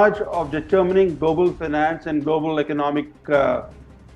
charge of determining global finance and global economic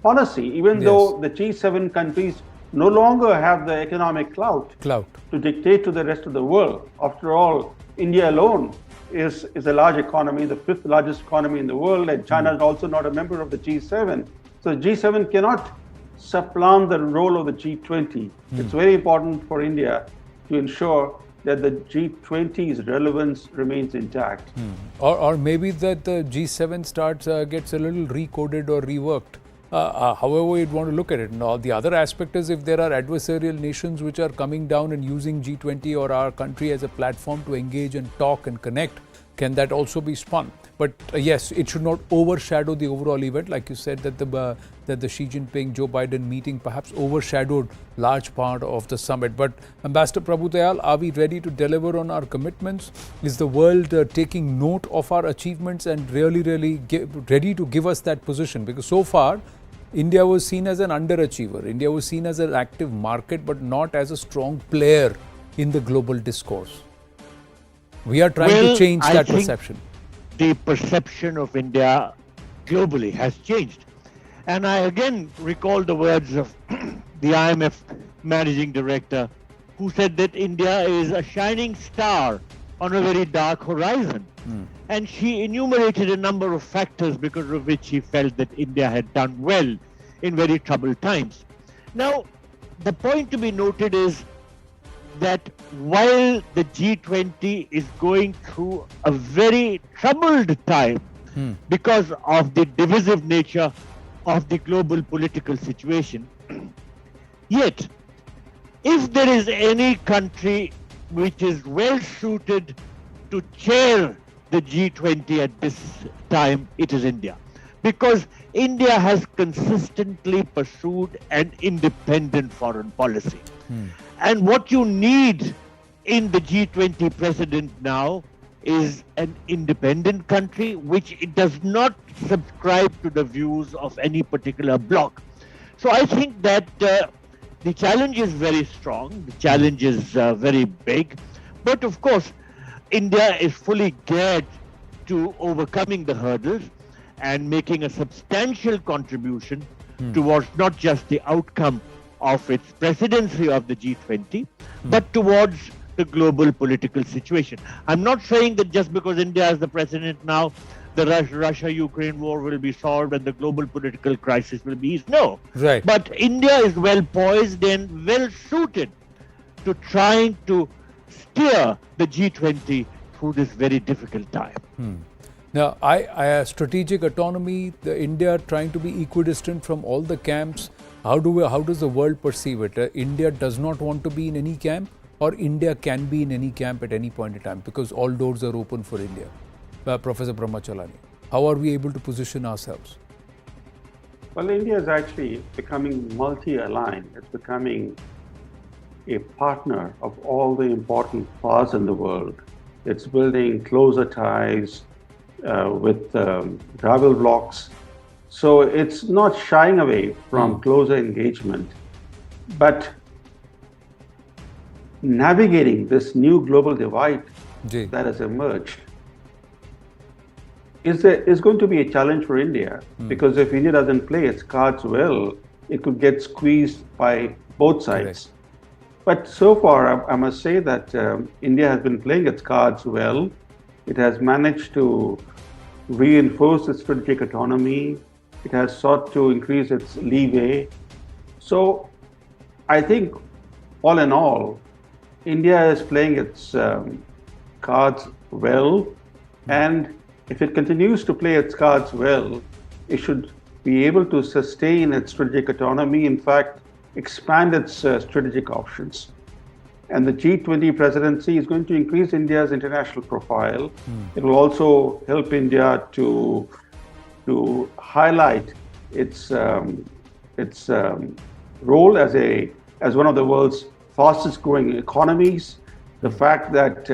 policy, even though the G7 countries no longer have the economic clout to dictate to the rest of the world. After all, India alone is a large economy, the 5th largest economy in the world, and China is also not a member of the G7. So G7 cannot supplant the role of the G20. It's very important for India to ensure that the G20's relevance remains intact. Or maybe that the G7 gets a little recoded or reworked. However you'd want to look at it. Now, the other aspect is if there are adversarial nations which are coming down and using G20 or our country as a platform to engage and talk and connect, can that also be spun? But yes, it should not overshadow the overall event. Like you said, that the Xi Jinping-Joe Biden meeting perhaps overshadowed large part of the summit. But Ambassador Prabhu Dayal, are we ready to deliver on our commitments? Is the world taking note of our achievements and really ready to give us that position? Because so far, India was seen as an underachiever. India was seen as an active market, but not as a strong player in the global discourse. We are trying to change that perception. The perception of India globally has changed. And I again recall the words of the IMF managing director, who said that India is a shining star on a very dark horizon. And she enumerated a number of factors because of which she felt that India had done well in very troubled times. Now, the point to be noted is that while the G20 is going through a very troubled time because of the divisive nature of the global political situation, yet if there is any country which is well suited to chair the G20 at this time, it is India. Because India has consistently pursued an independent foreign policy. And what you need in the G20 president now is an independent country which it does not subscribe to the views of any particular bloc. So I think that the challenge is very strong, the challenge is very big, but of course India is fully geared to overcoming the hurdles and making a substantial contribution towards not just the outcome of its presidency of the G20, but towards the global political situation. I'm not saying that just because India is the president now, the Russia-Ukraine war will be solved and the global political crisis will be eased. No. Right. But India is well poised and well suited to trying to steer the G20 through this very difficult time. Now, strategic autonomy, India trying to be equidistant from all the camps. How does the world perceive it? India does not want to be in any camp, or India can be in any camp at any point in time because all doors are open for India. Professor Brahmachalani, how are we able to position ourselves? Well, India is actually becoming multi-aligned. It's becoming a partner of all the important powers in the world. It's building closer ties with rival blocs. So it's not shying away from closer engagement, but navigating this new global divide that has emerged is going to be a challenge for India, because if India doesn't play its cards well, it could get squeezed by both sides. But so far, I must say that India has been playing its cards well. It has managed to reinforce its strategic autonomy. It has sought to increase its leeway. So I think, all in all, India is playing its cards well, and if it continues to play its cards well, it should be able to sustain its strategic autonomy, in fact, expand its strategic options. And the G20 presidency is going to increase India's international profile. It will also help India to highlight its role as one of the world's fastest growing economies. The fact that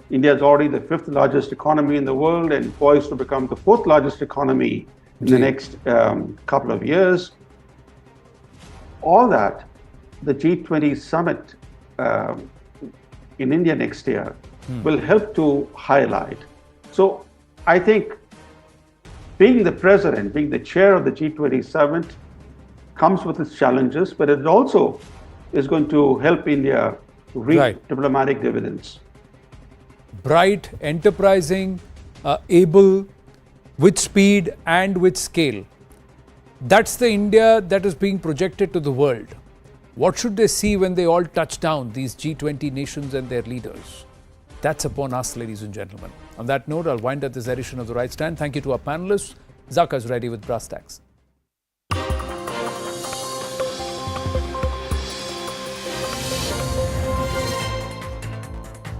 India is already the 5th largest economy in the world and poised to become the 4th largest economy in the next couple of years. All that, the G20 summit in India next year will help to highlight. So I think being the president, being the chair of the G20 summit comes with its challenges, but it also is going to help India reap diplomatic dividends. Bright, enterprising, able, with speed and with scale. That's the India that is being projected to the world. What should they see when they all touch down, these G20 nations and their leaders? That's upon us, ladies and gentlemen. On that note, I'll wind up this edition of The Right Stand. Thank you to our panelists. Zaka is ready with brass tacks.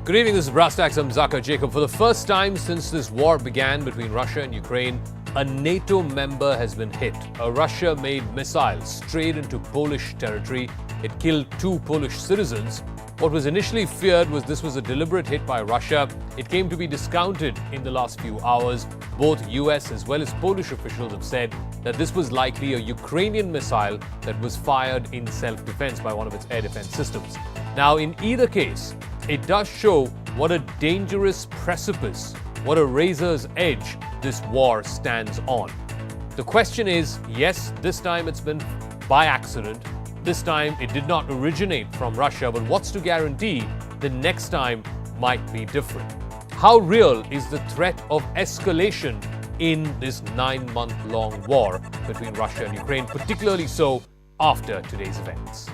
Good evening, this is Brass Tacks. I'm Zaka Jacob. For the first time since this war began between Russia and Ukraine, a NATO member has been hit. A Russia-made missile strayed into Polish territory. It killed 2 Polish citizens. What was initially feared was this was a deliberate hit by Russia. It came to be discounted in the last few hours. Both US as well as Polish officials have said that this was likely a Ukrainian missile that was fired in self-defense by one of its air defense systems. Now, in either case, it does show what a dangerous precipice, what a razor's edge this war stands on. The question is, yes, this time it's been by accident. This time it did not originate from Russia, but what's to guarantee the next time might be different? How real is the threat of escalation in this 9-month-long war between Russia and Ukraine, particularly so after today's events?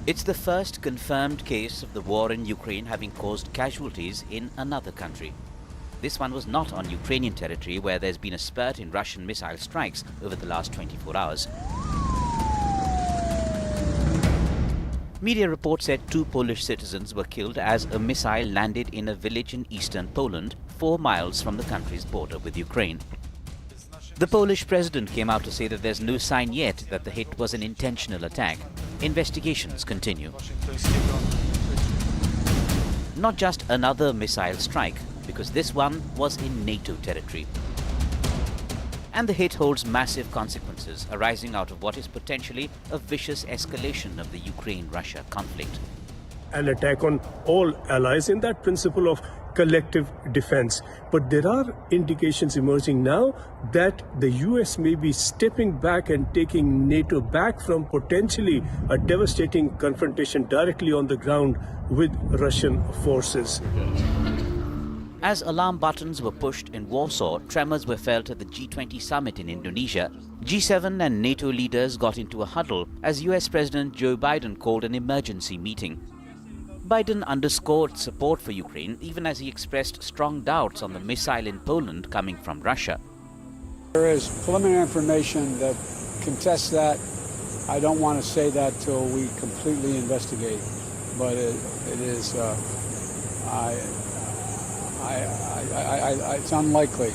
It's the first confirmed case of the war in Ukraine having caused casualties in another country. This one was not on Ukrainian territory, where there's been a spurt in Russian missile strikes over the last 24 hours. Media reports said 2 Polish citizens were killed as a missile landed in a village in eastern Poland, 4 miles from the country's border with Ukraine. The Polish president came out to say that there's no sign yet that the hit was an intentional attack. Investigations continue. Not just another missile strike, because this one was in NATO territory. And the hit holds massive consequences arising out of what is potentially a vicious escalation of the Ukraine-Russia conflict. An attack on all allies in that principle of collective defense. But there are indications emerging now that the US may be stepping back and taking NATO back from potentially a devastating confrontation directly on the ground with Russian forces. As alarm buttons were pushed in Warsaw, tremors were felt at the G20 summit in Indonesia. G7 and NATO leaders got into a huddle as US President Joe Biden called an emergency meeting. Biden underscored support for Ukraine, even as he expressed strong doubts on the missile in Poland coming from Russia. There is preliminary information that contests that. I don't want to say that till we completely investigate, but it's unlikely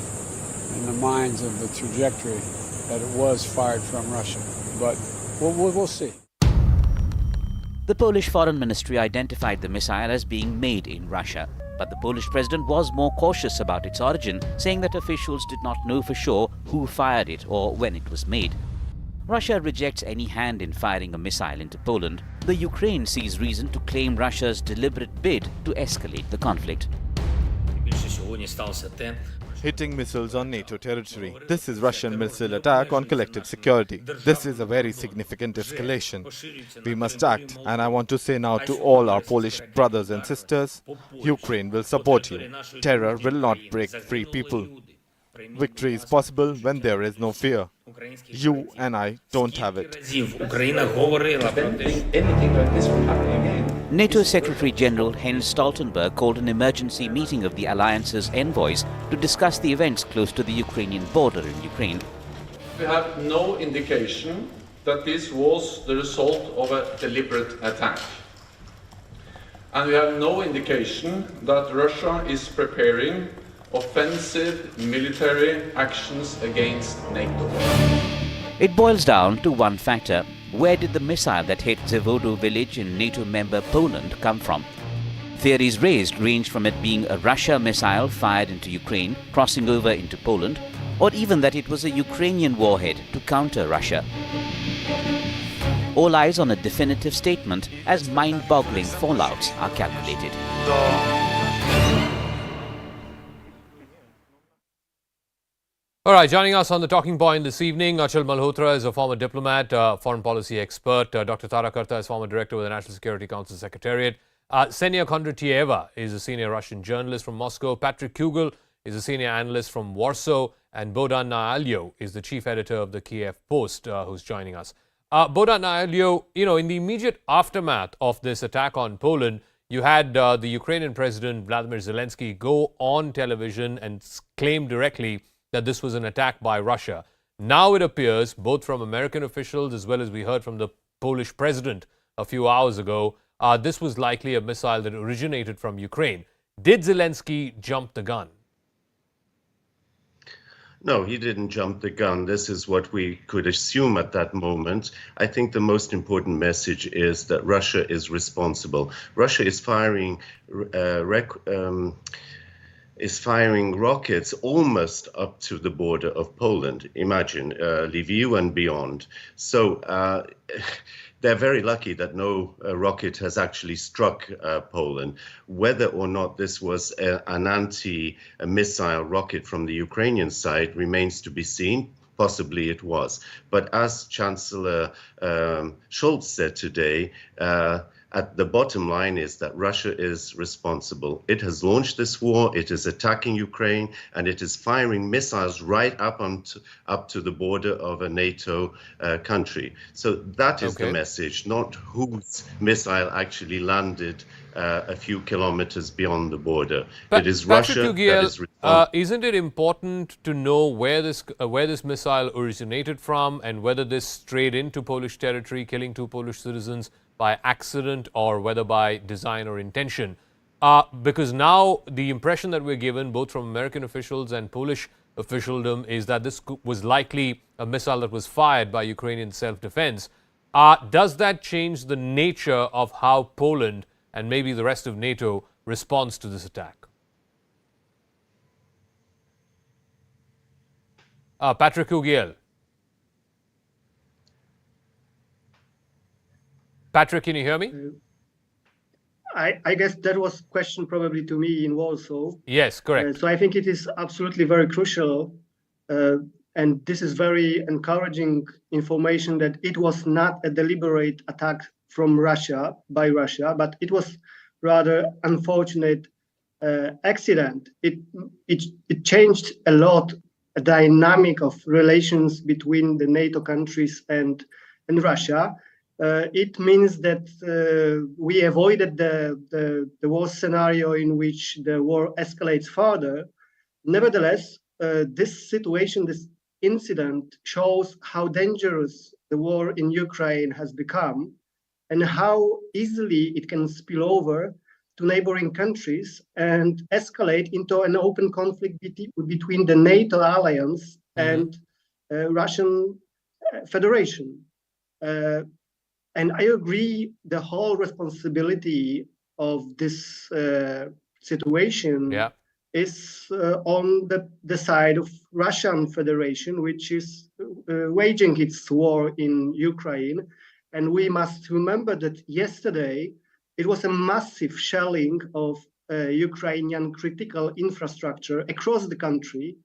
in the minds of the trajectory that it was fired from Russia, but we'll see. The Polish Foreign Ministry identified the missile as being made in Russia, but the Polish president was more cautious about its origin, saying that officials did not know for sure who fired it or when it was made. Russia rejects any hand in firing a missile into Poland. The Ukraine sees reason to claim Russia's deliberate bid to escalate the conflict. Hitting missiles on NATO territory. This is Russian missile attack on collective security. This is a very significant escalation. We must act, and I want to say now to all our Polish brothers and sisters, Ukraine will support you. Terror will not break free people. Victory is possible when there is no fear. You and I don't have it. NATO Secretary General Jens Stoltenberg called an emergency meeting of the alliance's envoys to discuss the events close to the Ukrainian border in Ukraine. We have no indication that this was the result of a deliberate attack. And we have no indication that Russia is preparing offensive military actions against NATO. It boils down to one factor. Where did the missile that hit Zewodo village in NATO member Poland come from? Theories raised ranged from it being a Russia missile fired into Ukraine, crossing over into Poland, or even that it was a Ukrainian warhead to counter Russia. All eyes on a definitive statement as mind-boggling fallouts are calculated. All right, joining us on the talking point this evening, Achal Malhotra is a former diplomat, foreign policy expert. Dr. Tara Karta is former director with the National Security Council Secretariat. Ksenia Kondratieva is a senior Russian journalist from Moscow. Patrick Kugel is a senior analyst from Warsaw. And Bohdan Naalyo is the chief editor of the Kiev Post, who's joining us. Bohdan Naalyo, in the immediate aftermath of this attack on Poland, you had the Ukrainian President Volodymr Zelenskyy go on television and claim directly that this was an attack by Russia. Now it appears, both from American officials as well as we heard from the Polish president a few hours ago, this was likely a missile that originated from Ukraine. Did Zelenskyy jump the gun? No, he didn't jump the gun. This is what we could assume at that moment. I think the most important message is that Russia is responsible. Russia is firing rockets almost up to the border of Poland. Imagine, Lviv and beyond. So they're very lucky that no rocket has actually struck Poland. Whether or not this was an anti-missile rocket from the Ukrainian side remains to be seen. Possibly it was. But as Chancellor Scholz said today, at the bottom line is that Russia is responsible. It has launched this war, it is attacking Ukraine, and it is firing missiles right up to the border of a NATO country. So that is the message, not whose missile actually landed a few kilometers beyond the border. It is Russia that is responsible. Isn't it important to know where this missile originated from and whether this strayed into Polish territory, killing 2 Polish citizens by accident or whether by design or intention? Because now the impression that we're given, both from American officials and Polish officialdom, is that this was likely a missile that was fired by Ukrainian self-defense. Does that change the nature of how Poland and maybe the rest of NATO responds to this attack? Patrick Kugel. Patrick, can you hear me? I guess that was a question probably to me in Warsaw. Yes, correct. So I think it is absolutely very crucial, and this is very encouraging information that it was not a deliberate attack from Russia, by Russia, but it was rather unfortunate accident. It changed a lot a dynamic of relations between the NATO countries and Russia. It means that we avoided the worst scenario in which the war escalates further. Nevertheless, this situation, this incident shows how dangerous the war in Ukraine has become and how easily it can spill over to neighboring countries and escalate into an open conflict between the NATO alliance and Russian Federation. And I agree, the whole responsibility of this situation is on the side of Russian Federation, which is waging its war in Ukraine. And we must remember that yesterday, it was a massive shelling of Ukrainian critical infrastructure across the country.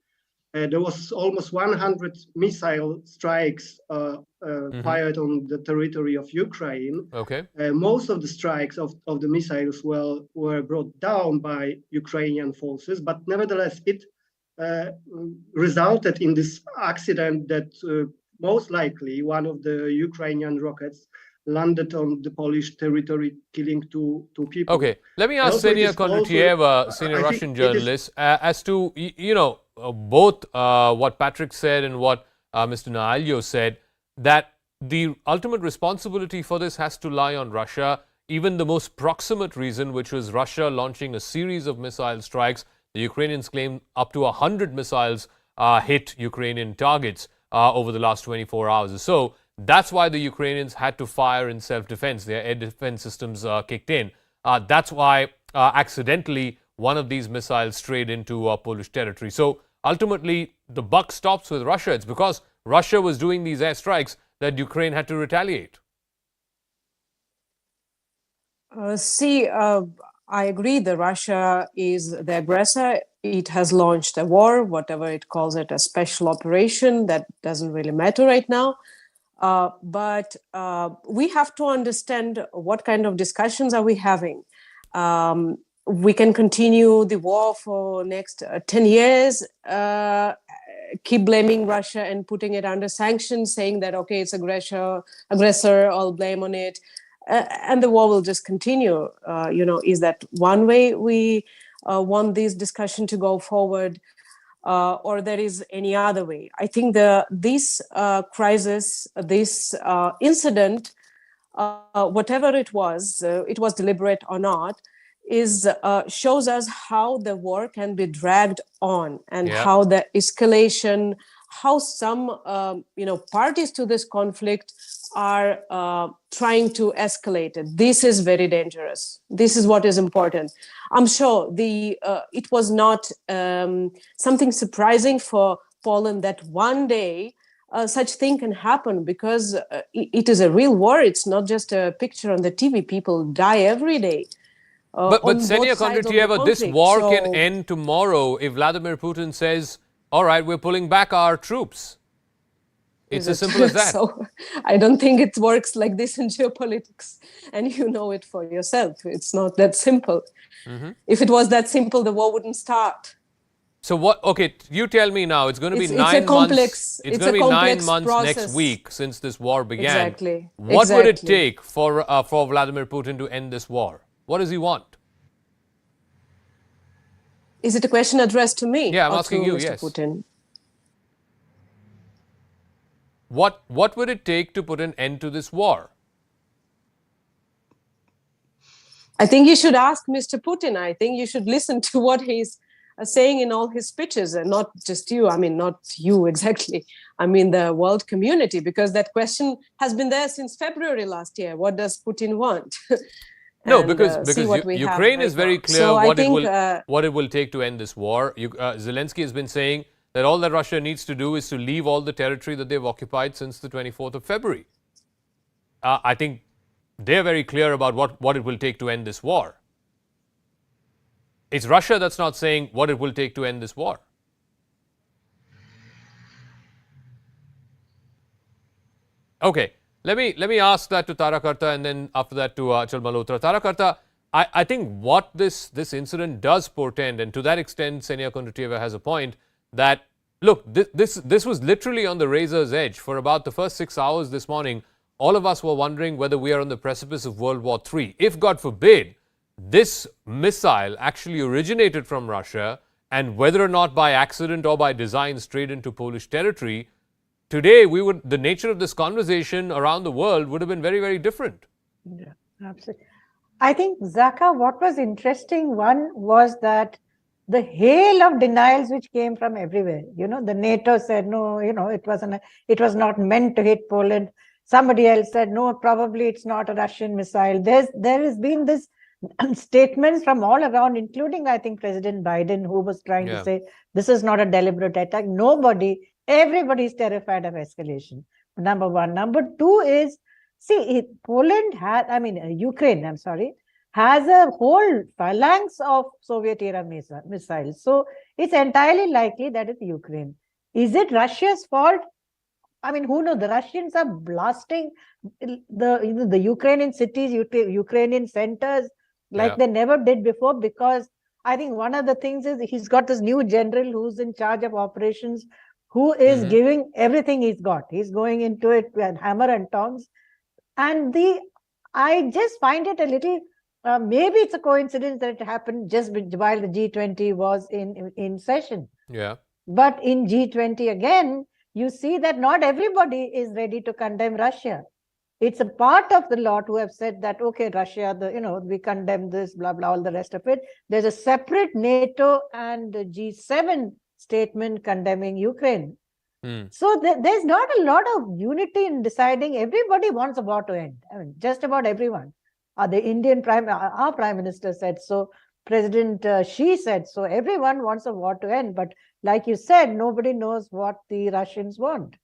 There was almost 100 missile strikes fired on the territory of Ukraine. Most of the strikes of the missiles were brought down by Ukrainian forces, but nevertheless, it resulted in this accident that most likely one of the Ukrainian rockets landed on the Polish territory, killing two people. Okay, let me ask Ksenia Kondratieva, senior Russian journalist, as to, both what Patrick said and what Mr. Naalyo said, that the ultimate responsibility for this has to lie on Russia. Even the most proximate reason, which was Russia launching a series of missile strikes, the Ukrainians claim up to 100 missiles hit Ukrainian targets over the last 24 hours or so. That's why the Ukrainians had to fire in self-defense. Their air defense systems kicked in. That's why accidentally one of these missiles strayed into Polish territory. So ultimately, the buck stops with Russia. It's because Russia was doing these airstrikes that Ukraine had to retaliate. I agree that Russia is the aggressor. It has launched a war, whatever it calls it, a special operation. That doesn't really matter right now. But we have to understand what kind of discussions are we having. We can continue the war for next 10 years, keep blaming Russia and putting it under sanctions, saying that, okay, it's aggressor, all blame on it. And the war will just continue. Is that one way we want this discussion to go forward, or there is any other way? I think this crisis, this incident, whatever it was deliberate or not, shows us how the war can be dragged on, and how the escalation, how some parties to this conflict are trying to escalate it. This is very dangerous. This is what is important. I'm sure it was not something surprising for Poland that one day such thing can happen, because it is a real war. It's not just a picture on the TV. People die every day. But Ksenia Kondratьeva, this war can end tomorrow if Vladimir Putin says, all right, we're pulling back our troops. It's as simple as that. So I don't think it works like this in geopolitics. And you know it for yourself. It's not that simple. Mm-hmm. If it was that simple, the war wouldn't start. So what? Okay, you tell me now. It's going to be 9 months. It's going to be 9 months process. Next week since this war began. Exactly. What would it take for Vladimir Putin to end this war? What does he want? Is it a question addressed to me? Yeah, I'm asking you. Mr. Yes. Putin? What would it take to put an end to this war? I think you should ask Mr. Putin. I think you should listen to what he's saying in all his speeches, and not just you. I mean, not you exactly. I mean, the world community, because that question has been there since February last year. What does Putin want? No, because Ukraine is very clear what it will take to end this war. Zelenskyy has been saying that all that Russia needs to do is to leave all the territory that they've occupied since the 24th of February. I think they're very clear about what it will take to end this war. It's Russia that's not saying what it will take to end this war. Okay, let me ask that to Tarakarta, and then after that to Achal Malhotra. Tarakarta, I think what this incident does portend, and to that extent Ksenia Kondratьeva has a point, that look, this was literally on the razor's edge. For about the first 6 hours this morning, all of us were wondering whether we are on the precipice of World War III. If, God forbid, this missile actually originated from Russia, and whether or not by accident or by design strayed into Polish territory, today the nature of this conversation around the world would have been very, very different. Yeah, absolutely. I think, Zaka, what was interesting, one was that the hail of denials which came from everywhere. The NATO said, no, it was not meant to hit Poland. Somebody else said, no, probably it's not a Russian missile. There has been this statements from all around, including, I think, President Biden, who was trying to say, this is not a deliberate attack. Everybody is terrified of escalation. Number one. Number two is, Ukraine, has a whole phalanx of Soviet-era missiles. So it's entirely likely that it's Ukraine. Is it Russia's fault? I mean, who knows? The Russians are blasting the Ukrainian cities, Ukrainian centers, like they never did before, because I think one of the things is he's got this new general who's in charge of operations, who is giving everything he's got. He's going into it with hammer and tongs. And I just find it a little, maybe it's a coincidence that it happened just while the G20 was in session. Yeah. But in G20 again, you see that not everybody is ready to condemn Russia. It's a part of the lot who have said that, okay, Russia, we condemn this, blah, blah, all the rest of it. There's a separate NATO and G7 statement condemning Ukraine. So there's not a lot of unity in deciding. Everybody wants a war to end. I mean, just about everyone. Our Prime Minister said so. President Xi said so. Everyone wants a war to end. But like you said, nobody knows what the Russians want.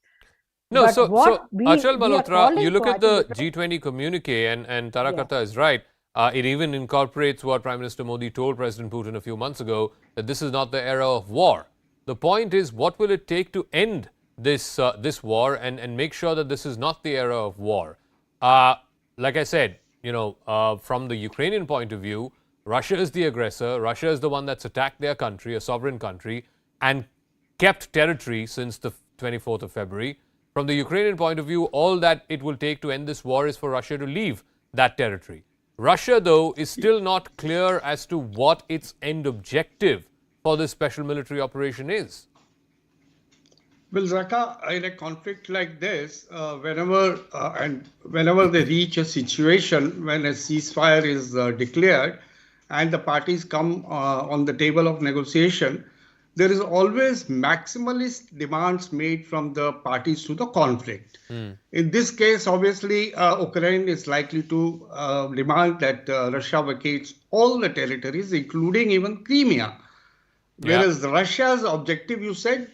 No, so Achal Malhotra, you look at the G20 communique, and Tarakarta is right. It even incorporates what Prime Minister Modi told President Putin a few months ago, that this is not the era of war. The point is, what will it take to end this war and make sure that this is not the era of war? Like I said, from the Ukrainian point of view, Russia is the aggressor. Russia is the one that's attacked their country, a sovereign country, and kept territory since the 24th of February. From the Ukrainian point of view, all that it will take to end this war is for Russia to leave that territory. Russia, though, is still not clear as to what its end objective for this special military operation is. Well, Zaka, in a conflict like this, whenever they reach a situation when a ceasefire is declared and the parties come on the table of negotiation, there is always maximalist demands made from the parties to the conflict. In this case, obviously, Ukraine is likely to demand that Russia vacates all the territories, including even Crimea. Whereas Russia's objective, you said,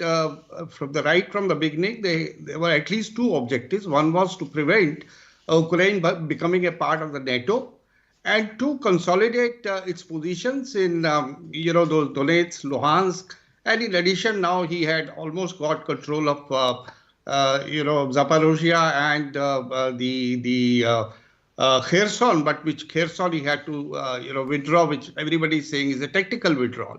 from the beginning, there were at least two objectives. One was to prevent Ukraine becoming a part of the NATO, and to consolidate its positions in, those Donetsk, Luhansk, and in addition, now he had almost got control of, Zaporozhia and the Kherson, but which Kherson he had to, withdraw, which everybody is saying is a tactical withdrawal.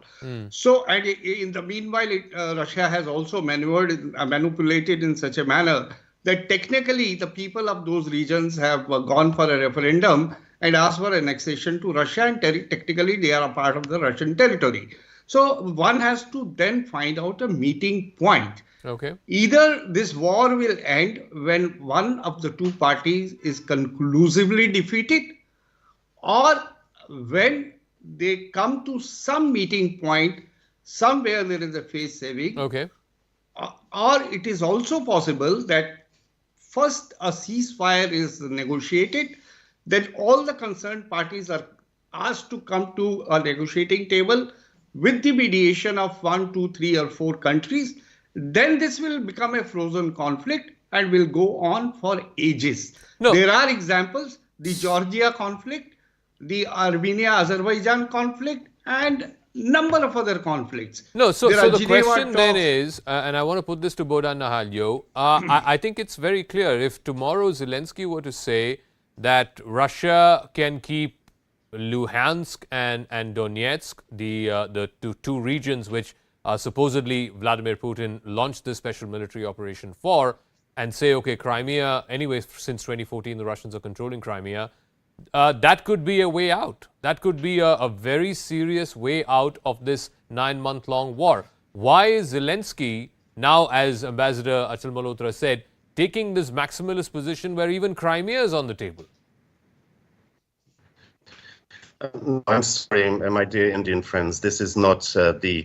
So, and in the meanwhile, Russia has also manipulated in such a manner that technically the people of those regions have gone for a referendum and asked for annexation to Russia, and technically they are a part of the Russian territory. So one has to then find out a meeting point. Okay. Either this war will end when one of the two parties is conclusively defeated, or when they come to some meeting point, somewhere there is a face saving. Okay. Or it is also possible that first a ceasefire is negotiated, then all the concerned parties are asked to come to a negotiating table with the mediation of 1, 2, 3, or 4 countries. Then this will become a frozen conflict and will go on for ages. There are examples, the Georgia conflict, the Armenia-Azerbaijan conflict, and number of other conflicts. So the question then is, and I want to put this to Bohdan Nahalyo, I think it's very clear, if tomorrow Zelenskyy were to say that Russia can keep Luhansk and Donetsk, the two regions which supposedly Vladimir Putin launched this special military operation for, and say, okay, Crimea, anyway, since 2014 the Russians are controlling Crimea, that could be a way out. That could be a very serious way out of this 9-month-long war. Why is Zelenskyy now, as Ambassador Achal Malhotra said, taking this maximalist position where even Crimea is on the table? I'm sorry, my dear Indian friends, this is not the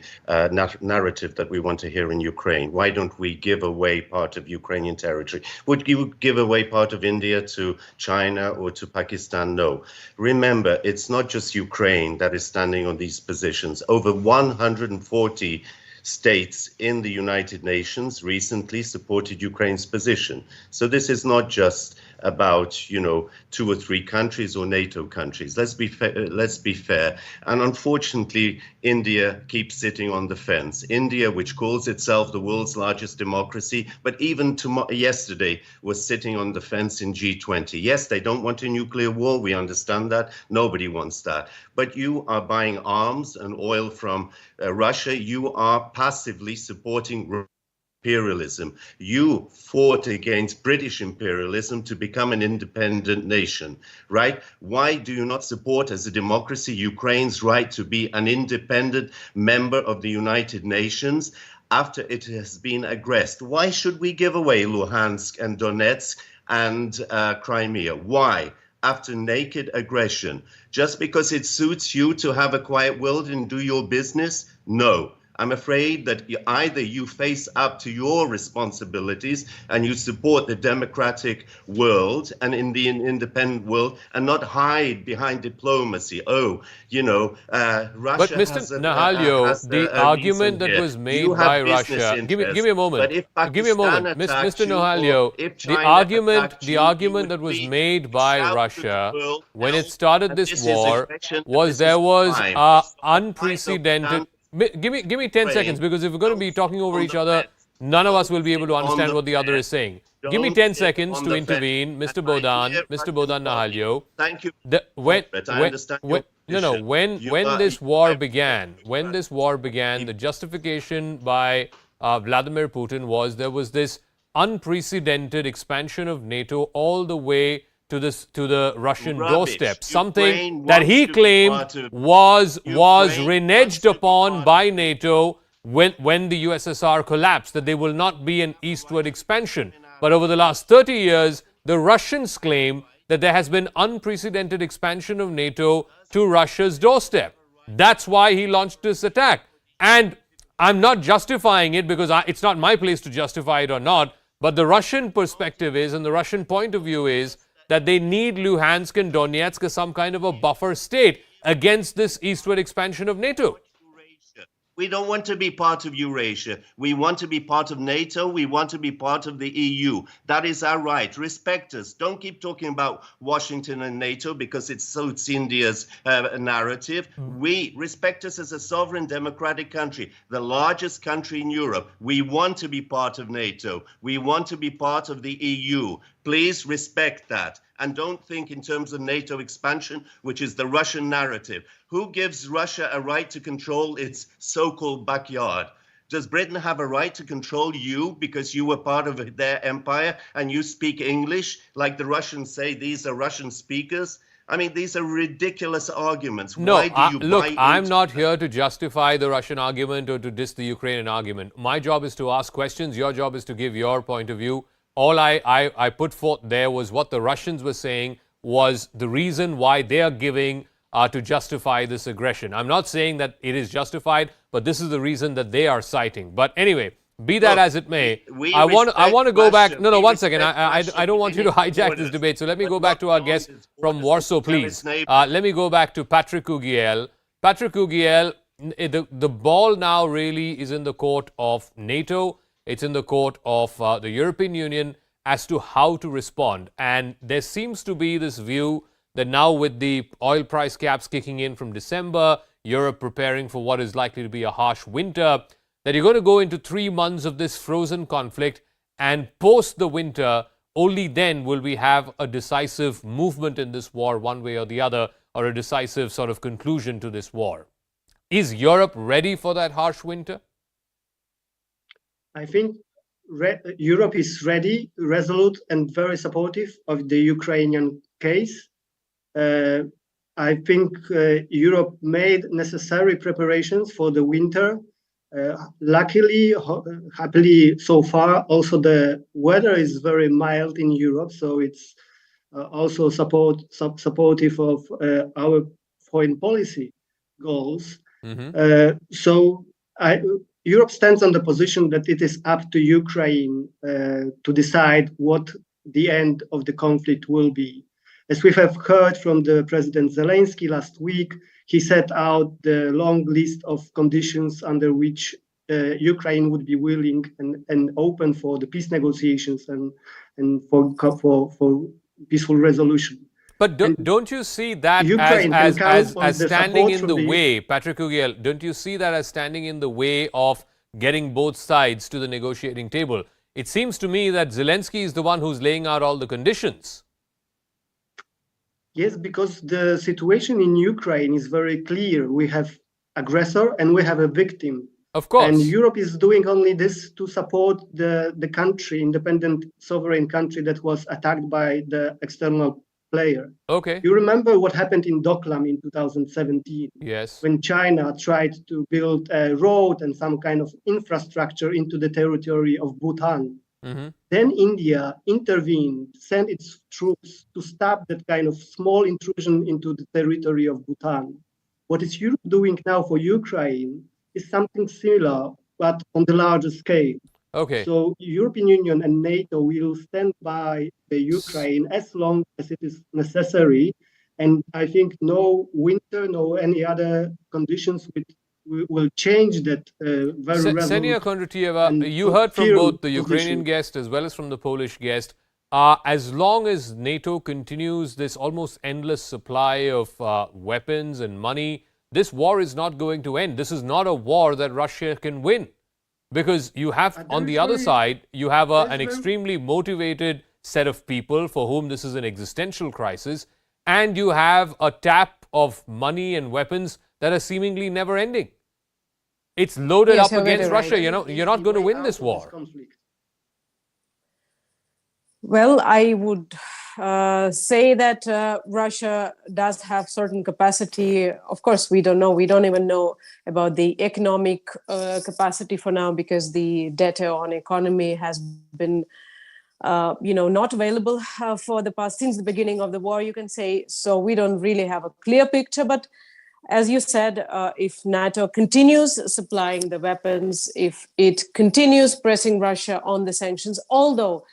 narrative that we want to hear in Ukraine. Why don't we give away part of Ukrainian territory? Would you give away part of India to China or to Pakistan? No. Remember, it's not just Ukraine that is standing on these positions. Over 140 states in the United Nations recently supported Ukraine's position. So this is not just about, 2 or 3 countries or NATO countries. Let's be fair. And unfortunately, India keeps sitting on the fence. India, which calls itself the world's largest democracy, but even yesterday was sitting on the fence in G20. Yes, they don't want a nuclear war. We understand that. Nobody wants that. But you are buying arms and oil from Russia. You are passively supporting imperialism. You fought against British imperialism to become an independent nation, right? Why do you not support, as a democracy, Ukraine's right to be an independent member of the United Nations after it has been aggressed? Why should we give away Luhansk and Donetsk and Crimea? Why? After naked aggression, just because it suits you to have a quiet world and do your business? No. I'm afraid that either you face up to your responsibilities and you support the democratic world and in the independent world and not hide behind diplomacy. Oh, you know, Russia. But Mr. Nahalyo, the argument that was made by Russia. Give me a moment. Give me a moment, Mr. Nahalyo. The argument that was made by Russia when it started this war was there was unprecedented. Give me 10 seconds, because if we're going to be talking over each other, none of us will be able to understand what the other is saying. Give me 10 seconds to intervene, Mr. Bohdan Nahalyo. Thank you. When this war began, the justification by Vladimir Putin was there was this unprecedented expansion of NATO all the way to the Russian doorstep, something that he claimed was reneged upon by NATO when the USSR collapsed, that there will not be an eastward expansion. But over the last 30 years, the Russians claim that there has been unprecedented expansion of NATO to Russia's doorstep. That's why he launched this attack. And I'm not justifying it, because it's not my place to justify it or not, but the Russian perspective is, and the Russian point of view is, that they need Luhansk and Donetsk as some kind of a buffer state against this eastward expansion of NATO. We don't want to be part of Eurasia. We want to be part of NATO. We want to be part of the EU. That is our right. Respect us. Don't keep talking about Washington and NATO because it suits India's narrative. We respect us as a sovereign democratic country, the largest country in Europe. We want to be part of NATO. We want to be part of the EU. Please respect that. And don't think in terms of NATO expansion, which is the Russian narrative. Who gives Russia a right to control its so-called backyard? Does Britain have a right to control you because you were part of their empire and you speak English? Like the Russians say, these are Russian speakers. I mean, these are ridiculous arguments. No, Why do you look, I'm not here to justify the Russian argument or to diss the Ukrainian argument. My job is to ask questions. Your job is to give your point of view. All I put forth there was what the Russians were saying was the reason why they are giving to justify this aggression. I'm not saying that it is justified, but this is the reason that they are citing. But anyway, be that as it may, I want to go back. No, one second. I don't want you to hijack this debate. So let me go back to our guest from Warsaw, please. Let me go back to Patrick Ugiel. Patrick Ugiel, the ball now really is in the court of NATO. It's in the court of the European Union as to how to respond. And there seems to be this view that now with the oil price caps kicking in from December, Europe preparing for what is likely to be a harsh winter, that you're going to go into 3 months of this frozen conflict, and post the winter, only then will we have a decisive movement in this war one way or the other, or a decisive sort of conclusion to this war. Is Europe ready for that harsh winter? I think Europe is ready, resolute, and very supportive of the Ukrainian case. I think Europe made necessary preparations for the winter. Luckily, happily so far, also the weather is very mild in Europe, so it's also supportive of our foreign policy goals. Mm-hmm. Europe stands on the position that it is up to Ukraine to decide what the end of the conflict will be. As we have heard from the President Zelenskyy last week, he set out the long list of conditions under which Ukraine would be willing and open for the peace negotiations and for peaceful resolution. But don't you see that as standing in the way, Patrick Ugiel, don't you see that as standing in the way of getting both sides to the negotiating table? It seems to me that Zelenskyy is the one who's laying out all the conditions. Yes, because the situation in Ukraine is very clear. We have aggressor and we have a victim. Of course. And Europe is doing only this to support the country, independent sovereign country that was attacked by the external player. Okay. You remember what happened in Doklam in 2017? Yes. When China tried to build a road and some kind of infrastructure into the territory of Bhutan. Mm-hmm. Then India intervened, sent its troops to stop that kind of small intrusion into the territory of Bhutan. What is Europe doing now for Ukraine is something similar, but on the larger scale. Okay. So European Union and NATO will stand by the Ukraine as long as it is necessary. And I think no winter, no any other conditions will change that very Ksenia Kondratiewa, you so heard from both the position. Ukrainian guest as well as from the Polish guest. As long as NATO continues this almost endless supply of weapons and money, this war is not going to end. This is not a war that Russia can win. Because you have, on the other side, you have an extremely motivated set of people for whom this is an existential crisis, and you have a tap of money and weapons that are seemingly never ending. It's loaded up against Russia. You know, you're not going to win this war. Well, I would say that Russia does have certain capacity. Of course, we don't know. We don't even know about the economic capacity for now, because the data on economy has been, not available for the past, since the beginning of the war, you can say. So we don't really have a clear picture. But as you said, if NATO continues supplying the weapons, if it continues pressing Russia on the sanctions, although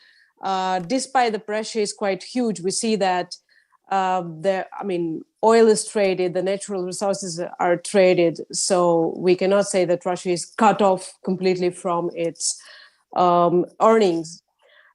despite the pressure is quite huge, we see that oil is traded, the natural resources are traded. So we cannot say that Russia is cut off completely from its earnings.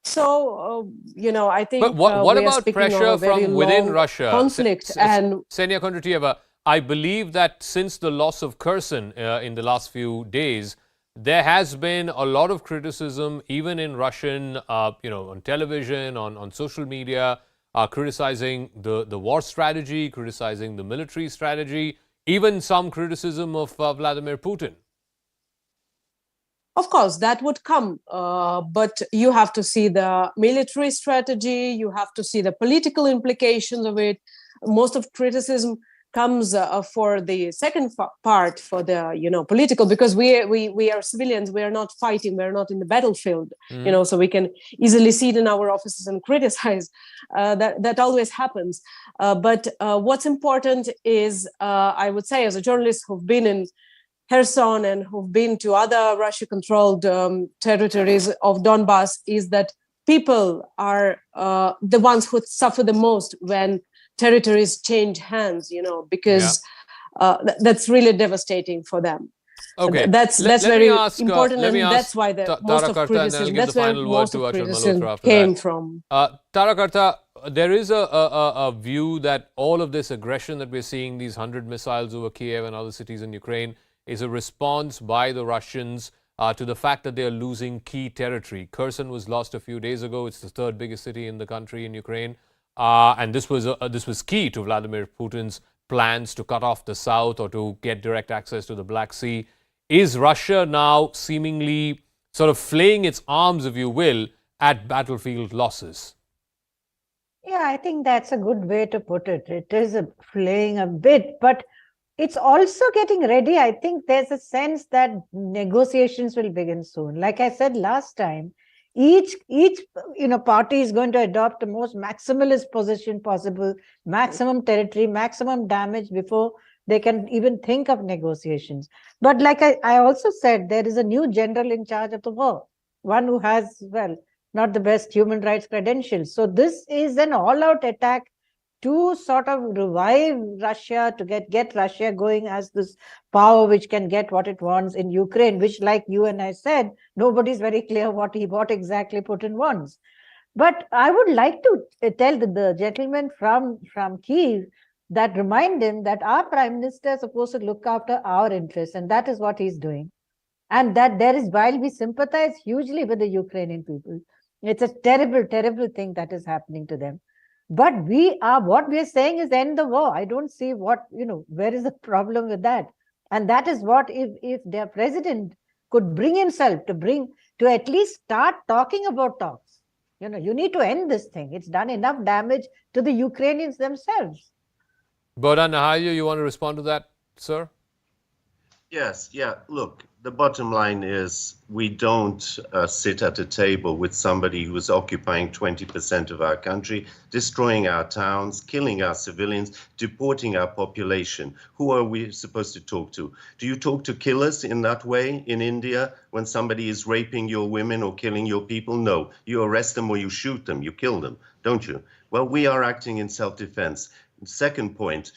So, I think. But what about pressure from within Russia? Conflict Ksenia Kondratiewa, I believe that since the loss of Kherson in the last few days, there has been a lot of criticism, even in Russian, on television, on social media, criticizing the war strategy, criticizing the military strategy, even some criticism of Vladimir Putin. Of course, that would come, but you have to see the military strategy, you have to see the political implications of it. Most of criticism comes for the second part, for the political, because we are civilians, we are not fighting, we are not in the battlefield, so we can easily sit in our offices and criticize. That always happens. But what's important is, I would say, as a journalist who've been in Kherson and who've been to other Russia-controlled territories of Donbass, is that people are the ones who suffer the most when territories change hands, because that's really devastating for them. Okay, that's very important, and that's why most of criticism, that's where most of criticism came from. Tarakarta, there is a view that all of this aggression that we're seeing, these 100 missiles over Kiev and other cities in Ukraine, is a response by the Russians to the fact that they are losing key territory. Kherson was lost a few days ago. It's the third biggest city in the country, in Ukraine. And this was key to Vladimir Putin's plans to cut off the south or to get direct access to the Black Sea. Is Russia now seemingly sort of flaying its arms, if you will, at battlefield losses? Yeah, I think that's a good way to put it. It is flaying a bit, but it's also getting ready. I think there's a sense that negotiations will begin soon. Like I said last time, each party is going to adopt the most maximalist position possible, maximum territory, maximum damage before they can even think of negotiations. But like I also said, there is a new general in charge of the war, one who has, not the best human rights credentials. So this is an all-out attack to sort of revive Russia, to get Russia going as this power which can get what it wants in Ukraine, which, like you and I said, nobody's very clear what exactly Putin wants. But I would like to tell the gentleman from Kyiv that, remind him that our Prime Minister is supposed to look after our interests, and that is what he's doing. And that while we sympathize hugely with the Ukrainian people, it's a terrible, terrible thing that is happening to them. But what we are saying is end the war. I don't see where is the problem with that? And that is what, if their president could bring himself to at least start talking about talks. You need to end this thing. It's done enough damage to the Ukrainians themselves. Bohdan Nahalye, you want to respond to that, sir? Yes, yeah. Look, The bottom line is we don't sit at a table with somebody who is occupying 20% of our country, destroying our towns, killing our civilians, deporting our population. Who are we supposed to talk to? Do you talk to killers in that way in India when somebody is raping your women or killing your people? No, you arrest them or you shoot them, you kill them, don't you? Well, we are acting in self-defense. Second point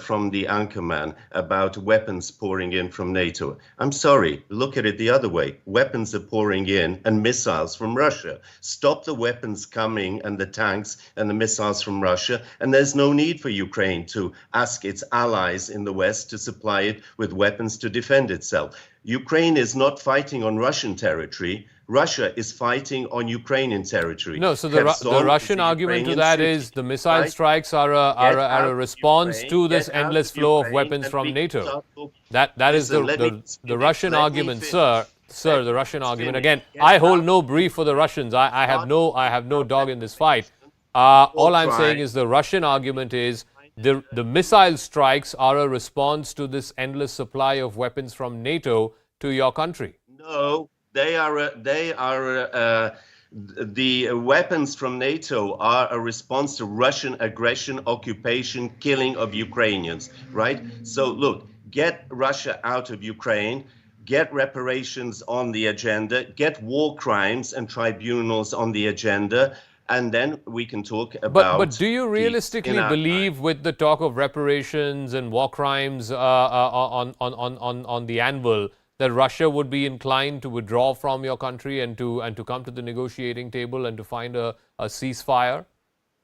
from the anchorman about weapons pouring in from NATO. I'm sorry, look at it the other way. Weapons are pouring in and missiles from Russia. Stop the weapons coming and the tanks and the missiles from Russia. And there's no need for Ukraine to ask its allies in the West to supply it with weapons to defend itself. Ukraine is not fighting on Russian territory. Russia is fighting on Ukrainian territory. No, so the Russian argument to that is the missile strikes are a response to this endless flow of weapons from NATO. That is the Russian argument, sir. Sir, the Russian argument. Again, I hold no brief for the Russians. I have no dog in this fight. All I'm saying is the Russian argument is the missile strikes are a response to this endless supply of weapons from NATO to your country. No. The weapons from NATO are a response to Russian aggression, occupation, killing of Ukrainians, right? So look, get Russia out of Ukraine, get reparations on the agenda, get war crimes and tribunals on the agenda, and then we can talk about... But do you realistically believe with the talk of reparations and war crimes on the anvil that Russia would be inclined to withdraw from your country and to come to the negotiating table and to find a ceasefire?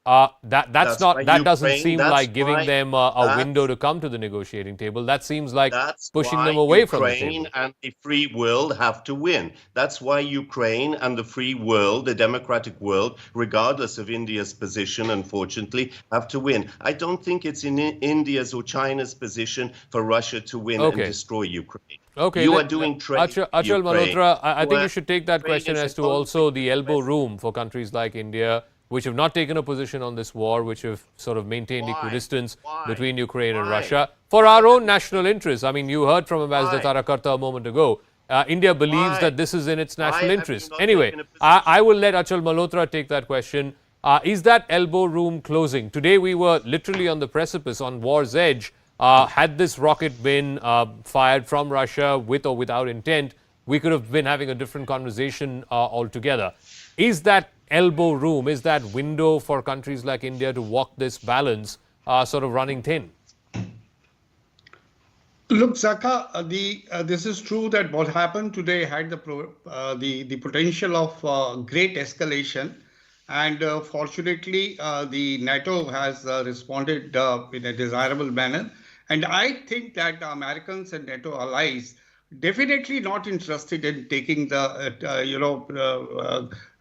That doesn't seem like giving them a window to come to the negotiating table. That seems like pushing them away from the table. Ukraine and the free world have to win. That's why Ukraine and the free world, the democratic world, regardless of India's position, unfortunately, have to win. I don't think it's in India's or China's position for Russia to win and destroy Ukraine. Okay, you are doing trade. Achal Malhotra, I think you should take that question as to also the elbow room for countries like India, which have not taken a position on this war, which have sort of maintained equidistance between Ukraine and Russia for our own national interests. I mean, you heard from Ambassador Tarakarta a moment ago. India believes that this is in its national interest. Anyway, I will let Achal Malhotra take that question. Is that elbow room closing? Today we were literally on the precipice, on war's edge. Had this rocket been fired from Russia with or without intent, we could have been having a different conversation altogether. Is that elbow room, is that window for countries like India to walk this balance sort of running thin? Look, Zaka, this is true that what happened today had the potential of great escalation. And fortunately, the NATO has responded in a desirable manner. And I think that the Americans and NATO allies definitely not interested in taking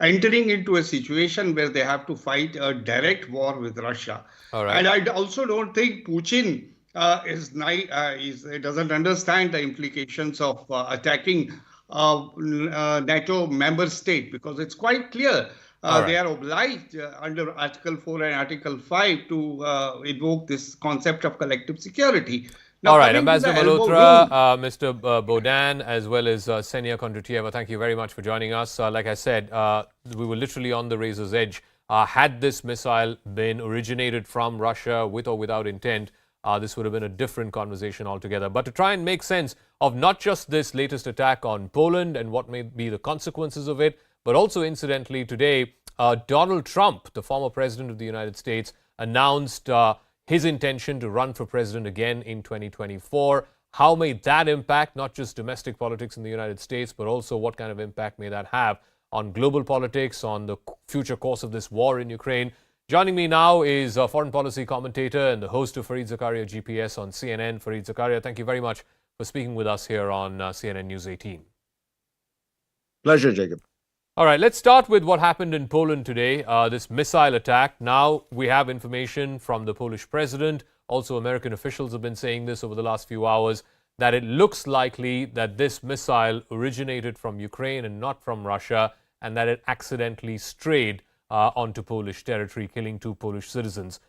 entering into a situation where they have to fight a direct war with Russia. All right. And I also don't think Putin doesn't understand the implications of attacking NATO member state, because it's quite clear they are obliged under Article 4 and Article 5 to invoke this concept of collective security. Now, all right, Ambassador Malhotra, Mr. Bodan, as well as Ksenia Kondratьева, thank you very much for joining us. Like I said, we were literally on the razor's edge. Had this missile been originated from Russia with or without intent, this would have been a different conversation altogether. But to try and make sense of not just this latest attack on Poland and what may be the consequences of it, but also incidentally today, Donald Trump, the former president of the United States, announced his intention to run for president again in 2024. How may that impact not just domestic politics in the United States, but also what kind of impact may that have on global politics, on the future course of this war in Ukraine? Joining me now is a foreign policy commentator and the host of Fareed Zakaria GPS on CNN. Fareed Zakaria, thank you very much for speaking with us here on CNN News 18. Pleasure, Jacob. All right, let's start with what happened in Poland today, this missile attack. Now we have information from the Polish president. Also, American officials have been saying this over the last few hours, that it looks likely that this missile originated from Ukraine and not from Russia, and that it accidentally strayed onto Polish territory, killing 2 Polish citizens.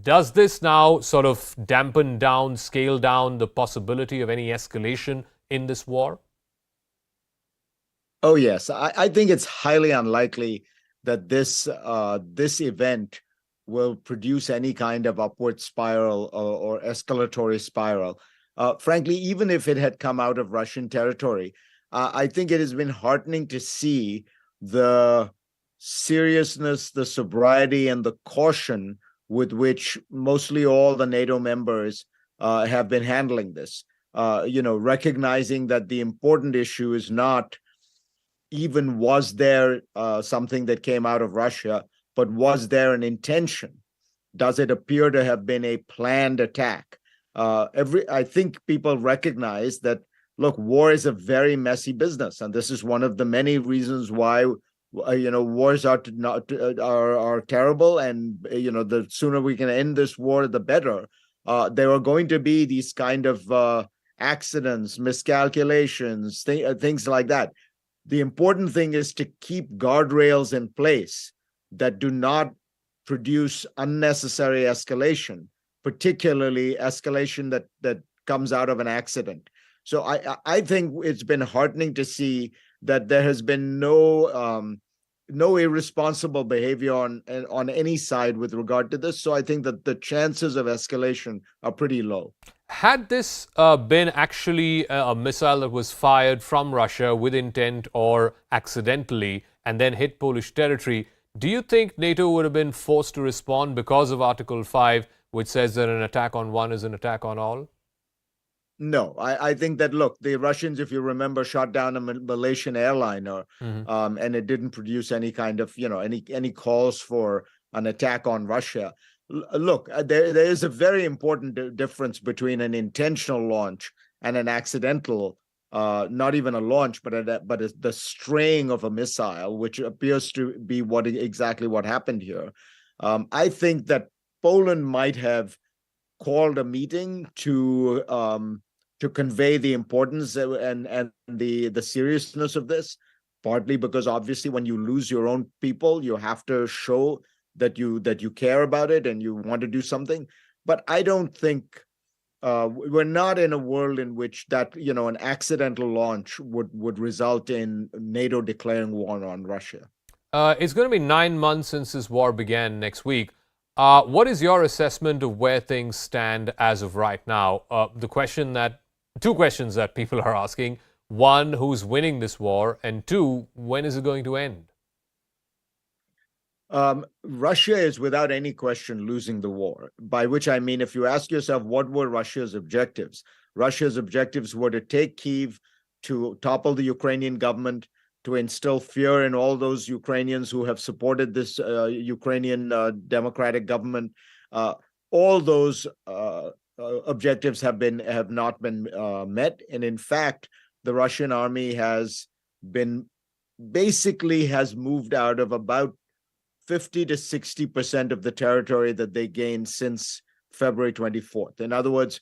Does this now sort of dampen down, scale down the possibility of any escalation in this war? Oh, yes. I think it's highly unlikely that this event will produce any kind of upward spiral or escalatory spiral. Frankly, even if it had come out of Russian territory, I think it has been heartening to see the seriousness, the sobriety, and the caution with which mostly all the NATO members have been handling this. Recognizing that the important issue is not even was there something that came out of Russia, but was there an intention? Does it appear to have been a planned attack? I think people recognize that, look, war is a very messy business, and this is one of the many reasons why wars are terrible, and the sooner we can end this war, the better. There are going to be these kind of accidents, miscalculations, things like that. The important thing is to keep guardrails in place that do not produce unnecessary escalation, particularly escalation that comes out of an accident. So I think it's been heartening to see that there has been no irresponsible behavior on any side with regard to this. So I think that the chances of escalation are pretty low. Had this been actually a missile that was fired from Russia with intent or accidentally and then hit Polish territory, do you think NATO would have been forced to respond because of Article 5, which says that an attack on one is an attack on all? No, I think that, look, the Russians, if you remember, shot down a Malaysian airliner, and it didn't produce any kind of, any calls for an attack on Russia. Look, there is a very important difference between an intentional launch and an accidental, not even a launch, but the straying of a missile, which appears to be exactly what happened here. I think that Poland might have called a meeting to convey the importance and the seriousness of this, partly because obviously when you lose your own people, you have to show that you care about it and you want to do something. But I don't think we're not in a world in which that an accidental launch would result in NATO declaring war on Russia. It's going to be 9 months since this war began next week. What is your assessment of where things stand as of right now? Two questions that people are asking. One, who's winning this war? And two, when is it going to end? Russia is without any question losing the war, by which I mean, if you ask yourself, what were Russia's objectives? Russia's objectives were to take Kyiv, to topple the Ukrainian government, to instill fear in all those Ukrainians who have supported this Ukrainian democratic government. All those objectives have not been met, and in fact, the Russian army has moved out of about 50 to 60% of the territory that they gained since February 24th. In other words,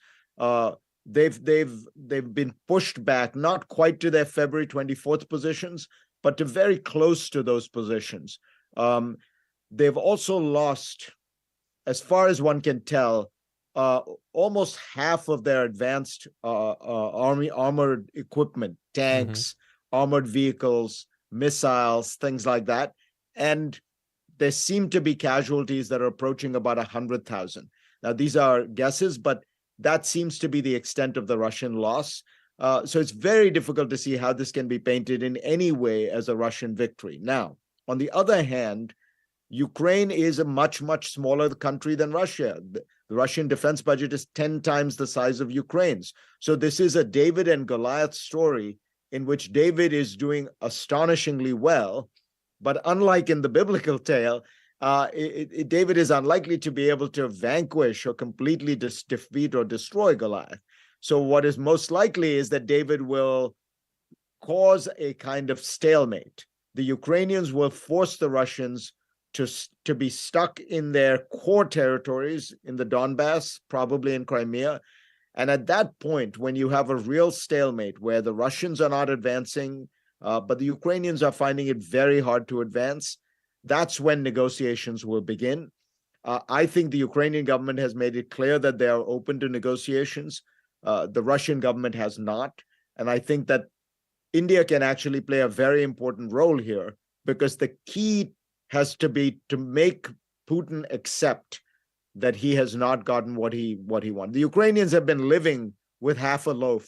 they've been pushed back, not quite to their February 24th positions, but to very close to those positions. They've also lost, as far as one can tell, almost half of their advanced armored equipment, tanks, armored vehicles, missiles, things like that. And there seem to be casualties that are approaching about 100,000. Now, these are guesses, but that seems to be the extent of the Russian loss. So it's very difficult to see how this can be painted in any way as a Russian victory. Now, on the other hand, Ukraine is a much, much smaller country than Russia. The Russian defense budget is 10 times the size of Ukraine's. So this is a David and Goliath story in which David is doing astonishingly well. But unlike in the biblical tale, David is unlikely to be able to vanquish or completely defeat or destroy Goliath. So what is most likely is that David will cause a kind of stalemate. The Ukrainians will force the Russians to be stuck in their core territories in the Donbass, probably in Crimea. And at that point, when you have a real stalemate where the Russians are not advancing, but the Ukrainians are finding it very hard to advance, that's when negotiations will begin. I think the Ukrainian government has made it clear that they are open to negotiations. The Russian government has not. And I think that India can actually play a very important role here, because the key has to be to make Putin accept that he has not gotten what he wanted. The Ukrainians have been living with half a loaf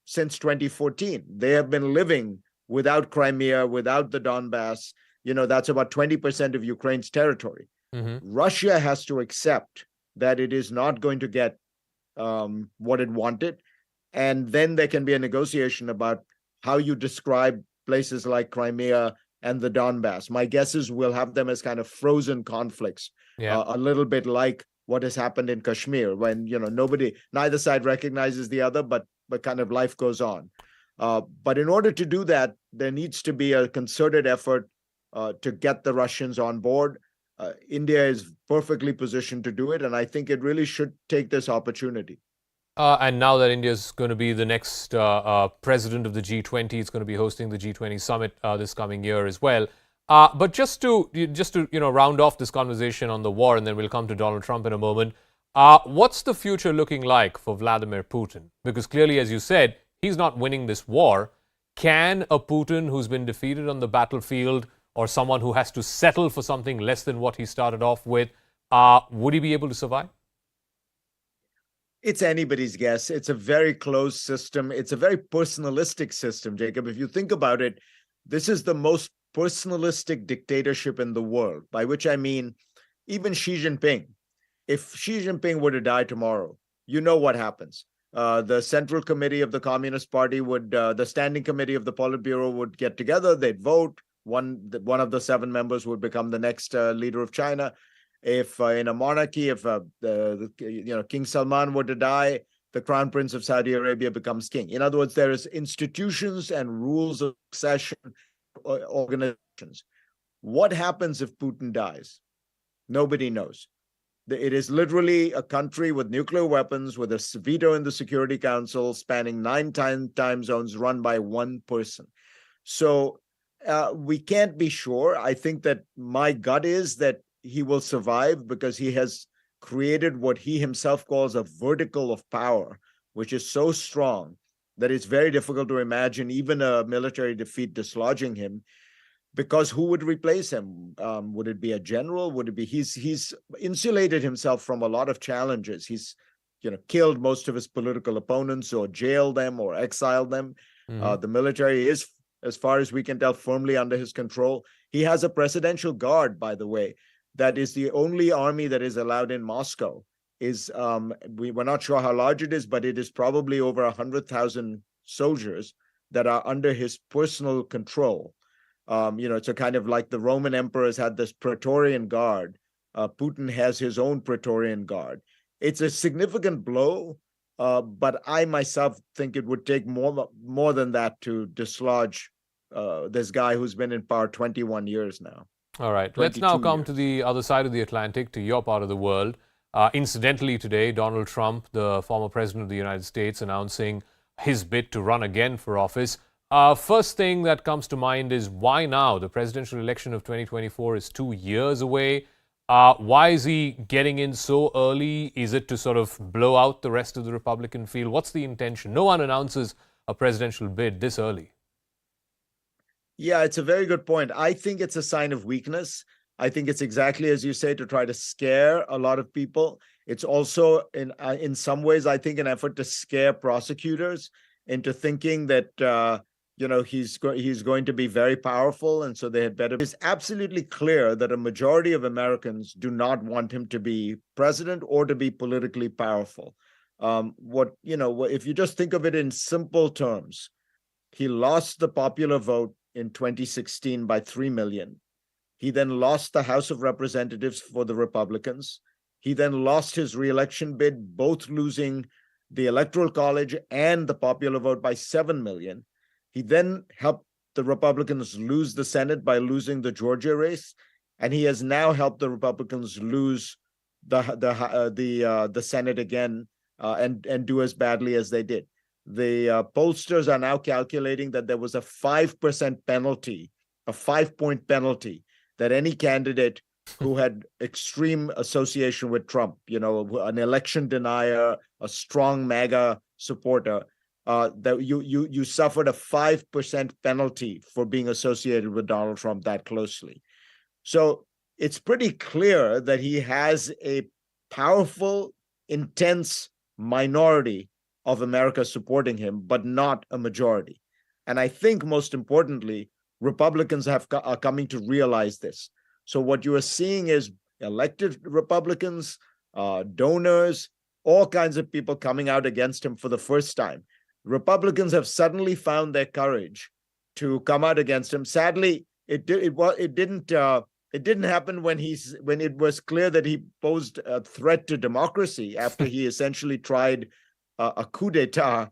since 2014. They have been living without Crimea, without the Donbass. That's about 20% of Ukraine's territory. Russia has to accept that it is not going to get what it wanted. And then there can be a negotiation about how you describe places like Crimea and the Donbass. My guess is we'll have them as kind of frozen conflicts, a little bit like what has happened in Kashmir, when neither side recognizes the other, but kind of life goes on. But in order to do that, there needs to be a concerted effort to get the Russians on board. India is perfectly positioned to do it, and I think it really should take this opportunity. And now that India is going to be the next president of the G20, it's going to be hosting the G20 summit this coming year as well. But just to round off this conversation on the war, and then we'll come to Donald Trump in a moment. What's the future looking like for Vladimir Putin? Because clearly, as you said, he's not winning this war. Can a Putin who's been defeated on the battlefield, or someone who has to settle for something less than what he started off with, would he be able to survive? It's anybody's guess. It's a very closed system. It's a very personalistic system, Jacob. If you think about it, this is the most personalistic dictatorship in the world, by which I mean even Xi Jinping. If Xi Jinping were to die tomorrow, you know what happens. The Central Committee of the Communist Party the Standing Committee of the Politburo would get together, they'd vote. One of the 7 members would become the next leader of China. If in a monarchy, if King Salman were to die, the Crown Prince of Saudi Arabia becomes king. In other words, there is institutions and rules of succession organizations. What happens if Putin dies? Nobody knows. It is literally a country with nuclear weapons, with a veto in the Security Council, spanning 9 time zones, run by one person. So we can't be sure. I think that my gut is that he will survive, because he has created what he himself calls a vertical of power, which is so strong that it's very difficult to imagine even a military defeat dislodging him. Because who would replace him? Would it be a general? Would it be he's insulated himself from a lot of challenges. He's killed most of his political opponents, or jailed them, or exiled them. The military is, as far as we can tell, firmly under his control. He has a presidential guard, by the way, that is the only army that is allowed in Moscow. We're not sure how large it is, but it is probably over 100,000 soldiers that are under his personal control. It's a kind of like the Roman emperors had this Praetorian Guard. Putin has his own Praetorian Guard. It's a significant blow, but I myself think it would take more than that to dislodge this guy who's been in power 21 years now. All right. Let's now come to the other side of the Atlantic, to your part of the world. Incidentally, today, Donald Trump, the former president of the United States, announcing his bid to run again for office. First thing that comes to mind is, why now? The presidential election of 2024 is 2 years away. Why is he getting in so early? Is it to sort of blow out the rest of the Republican field? What's the intention? No one announces a presidential bid this early. Yeah, it's a very good point. I think it's a sign of weakness. I think it's exactly as you say, to try to scare a lot of people. It's also, in some ways, I think, an effort to scare prosecutors into thinking that he's going to be very powerful, and so they had better. It's absolutely clear that a majority of Americans do not want him to be president or to be politically powerful. If you just think of it in simple terms, he lost the popular vote in 2016 by 3 million. He then lost the House of Representatives for the Republicans. He then lost his re-election bid, both losing the Electoral College and the popular vote by 7 million. He then helped the Republicans lose the Senate by losing the Georgia race, and he has now helped the Republicans lose the Senate again and do as badly as they did. The pollsters are now calculating that there was a 5% penalty, a 5-point penalty, that any candidate who had extreme association with Trump, an election denier, a strong MAGA supporter, that you suffered a 5% penalty for being associated with Donald Trump that closely. So it's pretty clear that he has a powerful, intense minority of America supporting him, but not a majority. And I think most importantly, Republicans are coming to realize this. So what you are seeing is elected Republicans, donors, all kinds of people coming out against him for the first time. Republicans have suddenly found their courage to come out against him. Sadly, it didn't happen when it was clear that he posed a threat to democracy after he essentially tried a coup d'état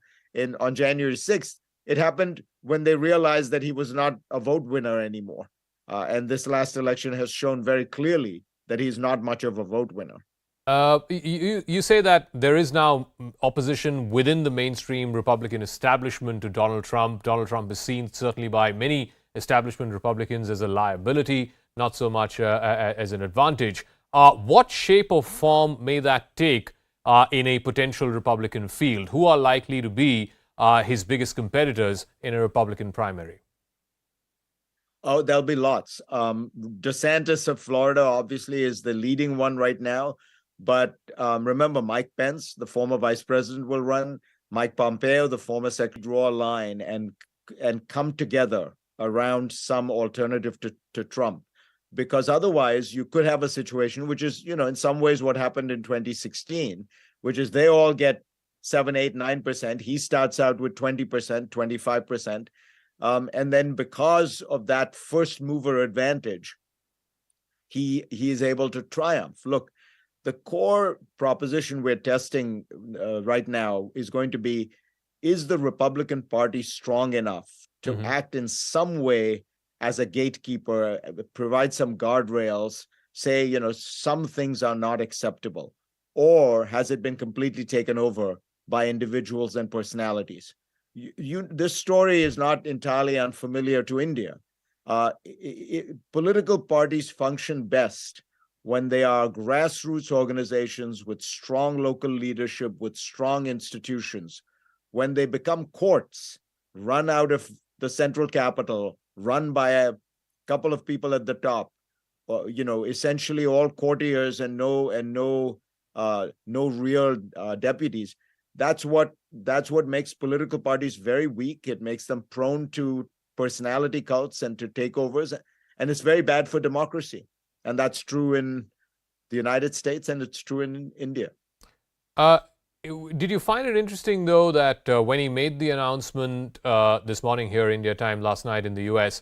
on January 6th. It happened when they realized that he was not a vote winner anymore. And this last election has shown very clearly that he's not much of a vote winner. You say that there is now opposition within the mainstream Republican establishment to Donald Trump. Donald Trump is seen certainly by many establishment Republicans as a liability, not so much as an advantage. What shape or form may that take in a potential Republican field? Who are likely to be his biggest competitors in a Republican primary? Oh, there'll be lots. DeSantis of Florida obviously is the leading one right now. But remember, Mike Pence, the former vice president, will run. Mike Pompeo, the former secretary, draw a line and come together around some alternative to Trump. Because otherwise, you could have a situation, which is, in some ways what happened in 2016, which is they all get 7, 8, 9%. He starts out with 20%, 25%. And then because of that first mover advantage, he is able to triumph. Look, the core proposition we're testing right now is going to be, is the Republican Party strong enough to act in some way as a gatekeeper, provide some guardrails, say, some things are not acceptable? Or has it been completely taken over by individuals and personalities? This story is not entirely unfamiliar to India. Political parties function best when they are grassroots organizations with strong local leadership, with strong institutions. When they become courts, run out of the central capital, run by a couple of people at the top, essentially all courtiers and no real deputies. That's what makes political parties very weak. It makes them prone to personality cults and to takeovers, and it's very bad for democracy. And that's true in the United States, and it's true in India. Did you find it interesting, though, that when he made the announcement this morning here, India time, last night in the U.S.,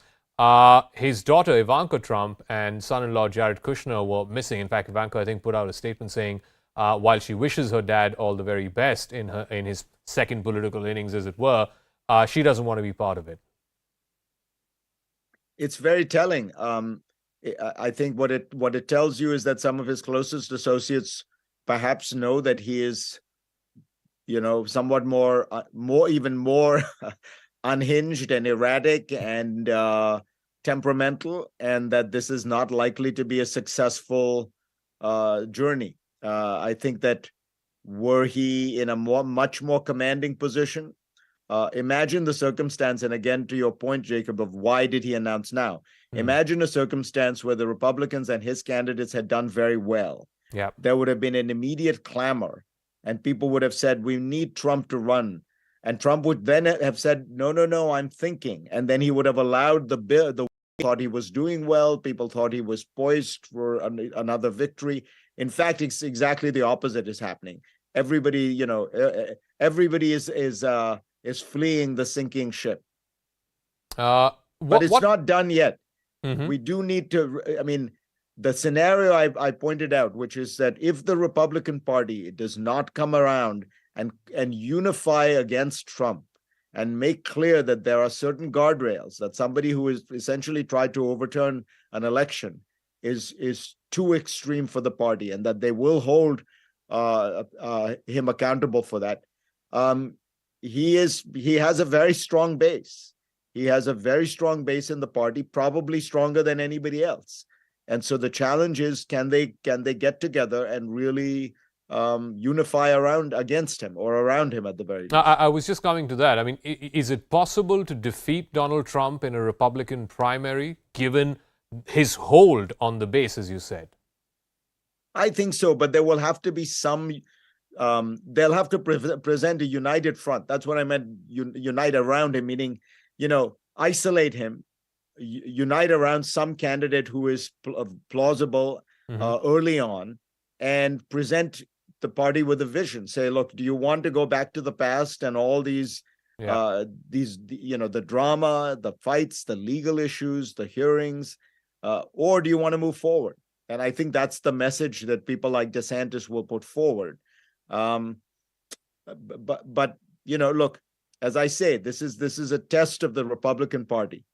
his daughter, Ivanka Trump, and son-in-law, Jared Kushner, were missing. In fact, Ivanka, I think, put out a statement saying, while she wishes her dad all the very best in his second political innings, as it were, she doesn't want to be part of it. It's very telling. I think what it tells you is that some of his closest associates perhaps know that he is, somewhat more even more unhinged and erratic and temperamental, and that this is not likely to be a successful journey. I think that were he in a much more commanding position, imagine the circumstance, and again, to your point, Jacob, of why did he announce now? Imagine a circumstance where the Republicans and his candidates had done very well. Yeah. There would have been an immediate clamor, and people would have said, we need Trump to run. And Trump would then have said, no, I'm thinking. And then he would have allowed the thought he was doing well. People thought he was poised for another victory. In fact, it's exactly the opposite is happening. Everybody, everybody is fleeing the sinking ship. But it's not done yet. We do need to, the scenario I pointed out, which is that if the Republican Party does not come around and unify against Trump and make clear that there are certain guardrails, that somebody who is essentially tried to overturn an election is too extreme for the party, and that they will hold him accountable for that. He has a very strong base. He has a very strong base in the party, probably stronger than anybody else. And so the challenge is, can they get together and really unify against him or around him at the very least. I was just coming to that. I mean, is it possible to defeat Donald Trump in a Republican primary, given his hold on the base, as you said? I think so, but there will have to be some. They'll have to present a united front. That's what I meant. Unite around him, meaning, isolate him, unite around some candidate who is plausible early on, and present the party with a vision. Say, look, do you want to go back to the past and all the drama, the fights, the legal issues, the hearings, or do you want to move forward? And I think that's the message that people like DeSantis will put forward. But look, as I say, this is a test of the Republican Party.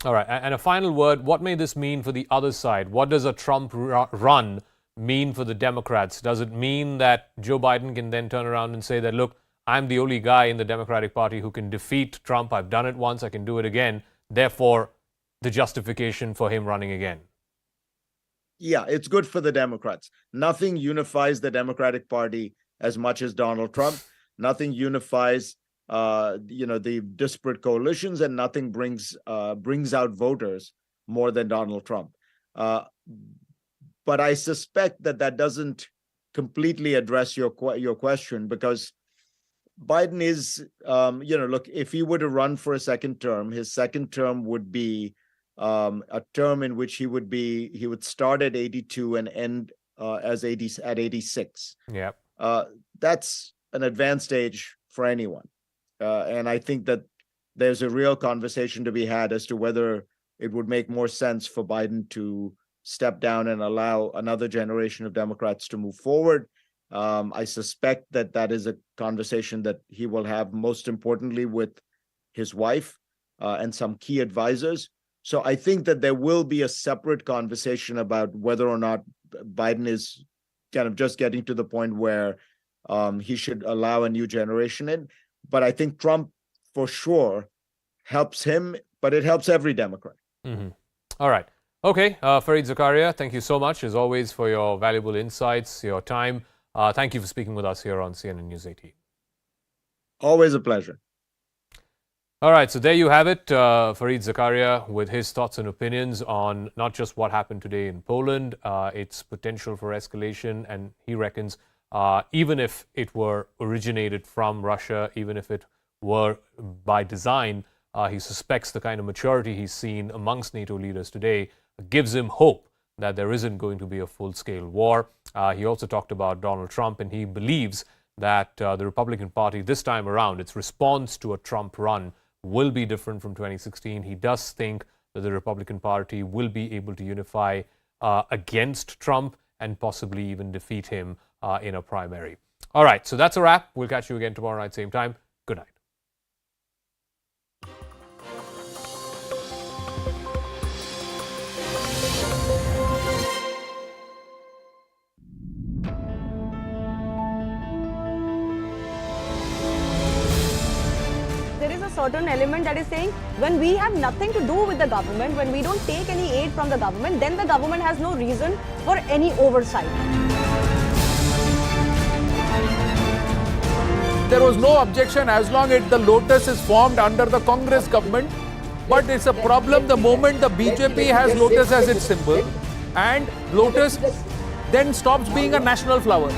All right, and a final word: what may this mean for the other side? What does a Trump run mean for the Democrats? Does it mean that Joe Biden can then turn around and say that, look, I'm the only guy in the Democratic Party who can defeat Trump. I've done it once, I can do it again. Therefore, the justification for him running again. Yeah, it's good for the Democrats. Nothing unifies the Democratic Party as much as Donald Trump. Nothing unifies, the disparate coalitions, and nothing brings out voters more than Donald Trump. But I suspect that doesn't completely address your question, because Biden is, look, if he were to run for a second term, his second term would be a term in which he would start at 82 and end at 86. Yeah, that's an advanced age for anyone, and I think that there's a real conversation to be had as to whether it would make more sense for Biden to step down and allow another generation of Democrats to move forward. I suspect that is a conversation that he will have, most importantly, with his wife and some key advisors. So I think that there will be a separate conversation about whether or not Biden is kind of just getting to the point where he should allow a new generation in. But I think Trump, for sure, helps him, but it helps every Democrat. Mm-hmm. All right. Okay, Fareed Zakaria, thank you so much, as always, for your valuable insights, your time. Thank you for speaking with us here on CNN News 18. Always a pleasure. All right, so there you have it, Fareed Zakaria with his thoughts and opinions on not just what happened today in Poland, its potential for escalation, and he reckons even if it were originated from Russia, even if it were by design, he suspects the kind of maturity he's seen amongst NATO leaders today gives him hope that there isn't going to be a full-scale war. He also talked about Donald Trump, and he believes that the Republican Party this time around, its response to a Trump run will be different from 2016. He does think that the Republican Party will be able to unify against Trump and possibly even defeat him in a primary. All right, so that's a wrap. We'll catch you again tomorrow night, same time. Good night. Certain element that is saying when we have nothing to do with the government, when we don't take any aid from the government, then the government has no reason for any oversight. There was no objection as long as the Lotus is formed under the Congress government, but it's a problem the moment the BJP has Lotus as its symbol, and Lotus then stops being a national flower.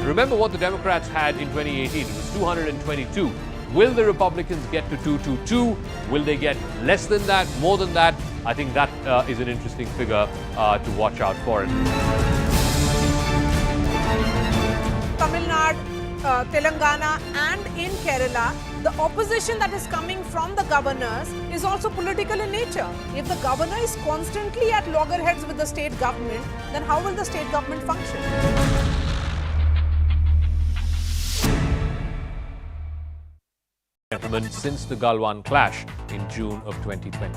Remember what the Democrats had in 2018. It was 222. Will the Republicans get to 222? Will they get less than that, more than that? I think that is an interesting figure to watch out for. Tamil Nadu, Telangana and in Kerala, the opposition that is coming from the governors is also political in nature. If the governor is constantly at loggerheads with the state government, then how will the state government function? Gentlemen, since the Galwan clash in June of 2020.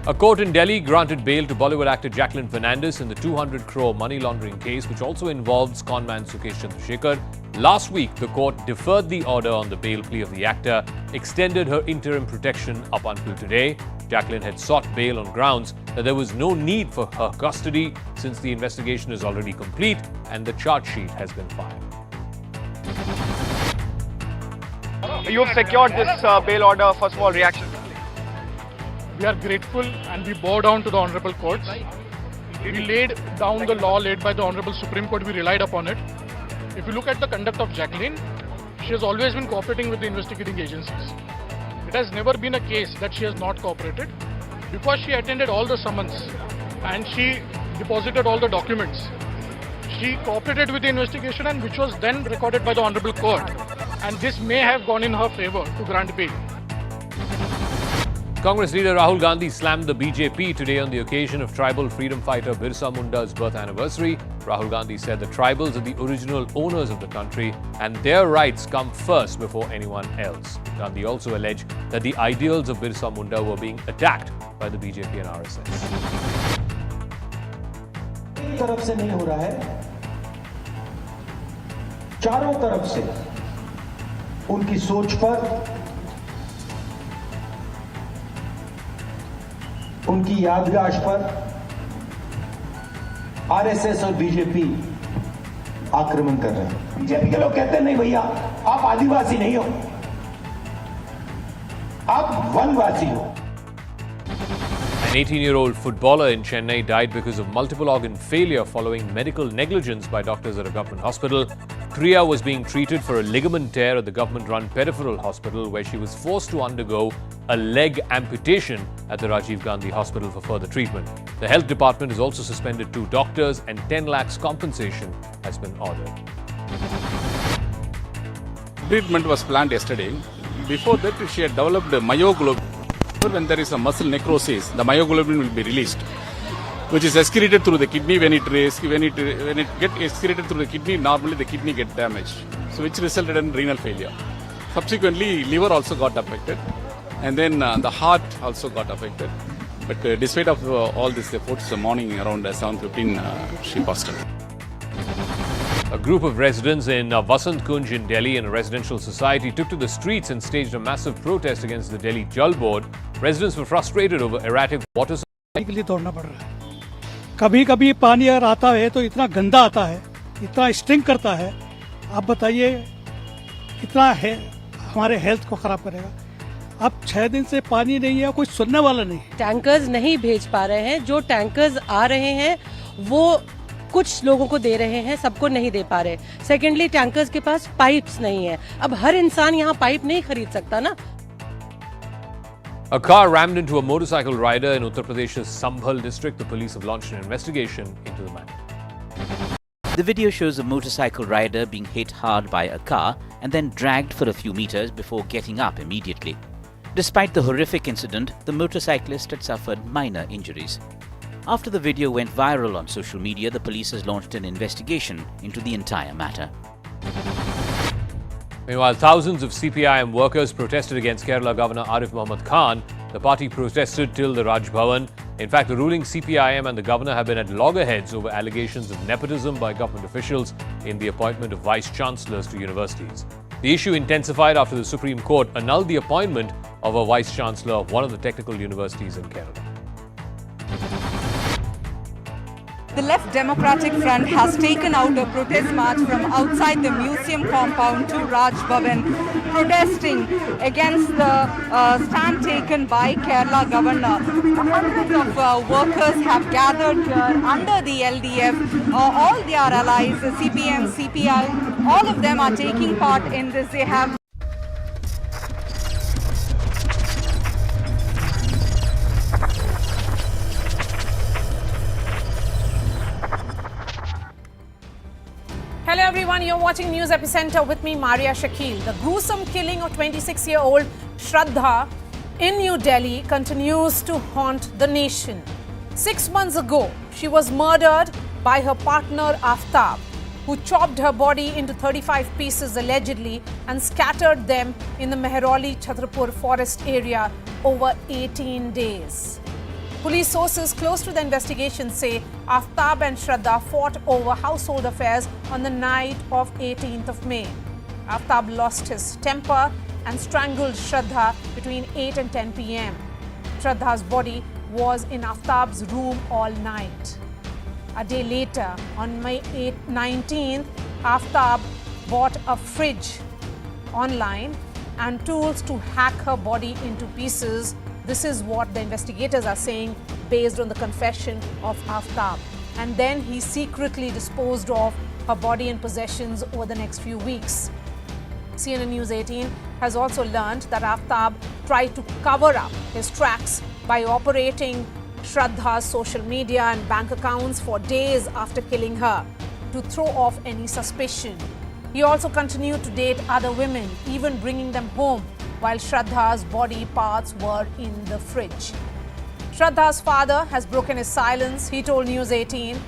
A court in Delhi granted bail to Bollywood actor Jacqueline Fernandez in the 200 crore money laundering case, which also involves conman Sukesh Chandrasekhar. Last week, the court deferred the order on the bail plea of the actor, extended her interim protection up until today. Jacqueline had sought bail on grounds that there was no need for her custody since the investigation is already complete and the charge sheet has been filed. You've secured this bail order. First of all, reaction. We are grateful and we bow down to the Honorable Courts. We laid down the law laid by the Honorable Supreme Court. We relied upon it. If you look at the conduct of Jacqueline, she has always been cooperating with the investigating agencies. It has never been a case that she has not cooperated because she attended all the summons and she deposited all the documents. She cooperated with the investigation and which was then recorded by the Honorable Court. And this may have gone in her favor to grant bail. Congress leader Rahul Gandhi slammed the BJP today on the occasion of tribal freedom fighter Birsa Munda's birth anniversary. Rahul Gandhi said the tribals are the original owners of the country and their rights come first before anyone else. Gandhi also alleged that the ideals of Birsa Munda were being attacked by the BJP and RSS. एक तरफ से नहीं हो रहा है, चारों तरफ से उनकी सोच पर, उनकी यादगाश पर आरएसएस और बीजेपी आक्रमण कर रहे हैं। बीजेपी के लोग कहते हैं नहीं भैया, आप आदिवासी नहीं हो, आप वनवासी हो। An 18-year-old footballer in Chennai died because of multiple organ failure following medical negligence by doctors at a government hospital. Priya was being treated for a ligament tear at the government-run peripheral hospital where she was forced to undergo a leg amputation at the Rajiv Gandhi Hospital for further treatment. The health department has also suspended 2 doctors and 10 lakhs compensation has been ordered. Treatment was planned yesterday. Before that, she had developed myoglobin. When there is a muscle necrosis, the myoglobin will be released, which is excreted through the kidney. When it gets excreted through the kidney, normally the kidney gets damaged, so which resulted in renal failure. Subsequently, liver also got affected, and then the heart also got affected. But despite of all these efforts, the morning around 7:15, she passed away. A group of residents in Vasant Kunj in Delhi in a residential society took to the streets and staged a massive protest against the Delhi Jal Board. Residents were frustrated over erratic water supply. के लिए दौड़ना पड़ रहा है। कभी-कभी पानी अगर आता है तो इतना गंदा आता है, इतना स्टिंक करता है। आप बताइए कितना है हमारे हेल्थ को खराब करेगा। अब 6 दिन से पानी नहीं है, कोई सुनने वाला नहीं। टैंकर्स नहीं भेज पा रहे हैं, जो टैंकर्स आ रहे हैं वो कुछ लोगों को दे रहे हैं, सबको नहीं दे पा रहे। सेकेंडली, टैंकर्स के पास पाइप्स नहीं है। अब हर इंसान यहाँ पाइप नहीं खरीद सकता ना। A car rammed into a motorcycle rider in Uttar Pradesh's Sambhal district. The police have launched an investigation into the matter. The video shows a motorcycle rider being hit hard by a car and then dragged for a few meters before getting up immediately. Despite the horrific incident, the motorcyclist had suffered minor injuries. After the video went viral on social media, the police has launched an investigation into the entire matter. Meanwhile, thousands of CPIM workers protested against Kerala Governor Arif Muhammad Khan. The party protested till the Raj Bhavan. In fact, the ruling CPIM and the governor have been at loggerheads over allegations of nepotism by government officials in the appointment of vice-chancellors to universities. The issue intensified after the Supreme Court annulled the appointment of a vice-chancellor of one of the technical universities in Kerala. The Left Democratic Front has taken out a protest march from outside the museum compound to Raj Bhavan, protesting against the stand taken by Kerala Governor. Hundreds of workers have gathered here under the LDF. All their allies, the CPM, CPI, all of them are taking part in this. They have Hello everyone, you're watching News Epicenter with me, Maria Shakil. The gruesome killing of 26-year-old Shraddha in New Delhi continues to haunt the nation. 6 months ago, she was murdered by her partner Aftab, who chopped her body into 35 pieces allegedly and scattered them in the Mehrauli Chhatrapur forest area over 18 days. Police sources close to the investigation say Aftab and Shraddha fought over household affairs on the night of 18th of May. Aftab lost his temper and strangled Shraddha between 8 and 10 p.m. Shraddha's body was in Aftab's room all night. A day later, on May 19th, Aftab bought a fridge online and tools to hack her body into pieces. This is what the investigators are saying based on the confession of Aftab. And then he secretly disposed of her body and possessions over the next few weeks. CNN News 18 has also learned that Aftab tried to cover up his tracks by operating Shraddha's social media and bank accounts for days after killing her to throw off any suspicion. He also continued to date other women, even bringing them home while Shraddha's body parts were in the fridge. Shraddha's father has broken his silence. He told News 18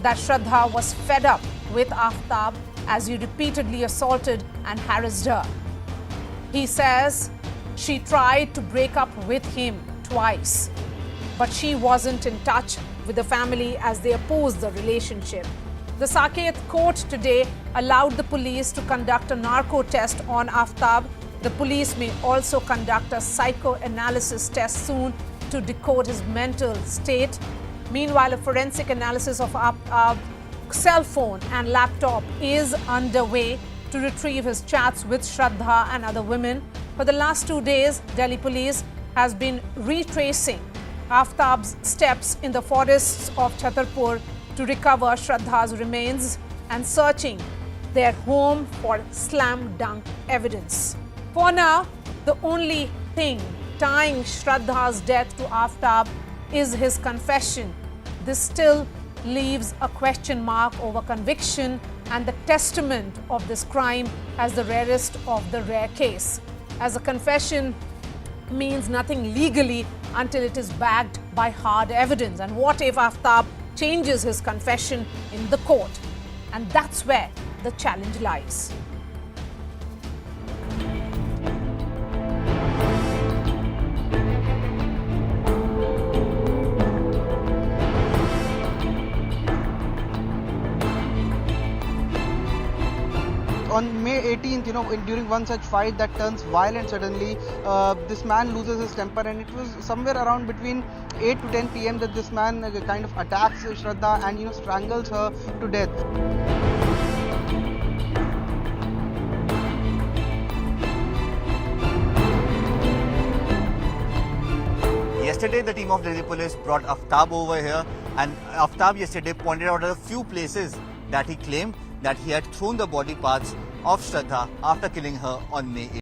that Shraddha was fed up with Aftab as he repeatedly assaulted and harassed her. He says she tried to break up with him twice, but she wasn't in touch with the family as they opposed the relationship. The Saket court today allowed the police to conduct a narco test on Aftab. The police may also conduct a psychoanalysis test soon to decode his mental state. Meanwhile, a forensic analysis of Aftab's cell phone and laptop is underway to retrieve his chats with Shraddha and other women. For the last 2 days, Delhi police has been retracing Aftab's steps in the forests of Chhatarpur to recover Shraddha's remains and searching their home for slam dunk evidence. For now, the only thing tying Shraddha's death to Aftab is his confession. This still leaves a question mark over conviction and the testament of this crime as the rarest of the rare case, as a confession means nothing legally until it is backed by hard evidence. And what if Aftab changes his confession in the court? And that's where the challenge lies. On May 18th, during one such fight that turns violent suddenly, this man loses his temper, and it was somewhere around between 8 to 10 p.m. that this man kind of attacks Shraddha and strangles her to death. Yesterday, the team of Delhi police brought Aftab over here, and Aftab yesterday pointed out a few places that he claimed that he had thrown the body parts of Shraddha after killing her on May 8th.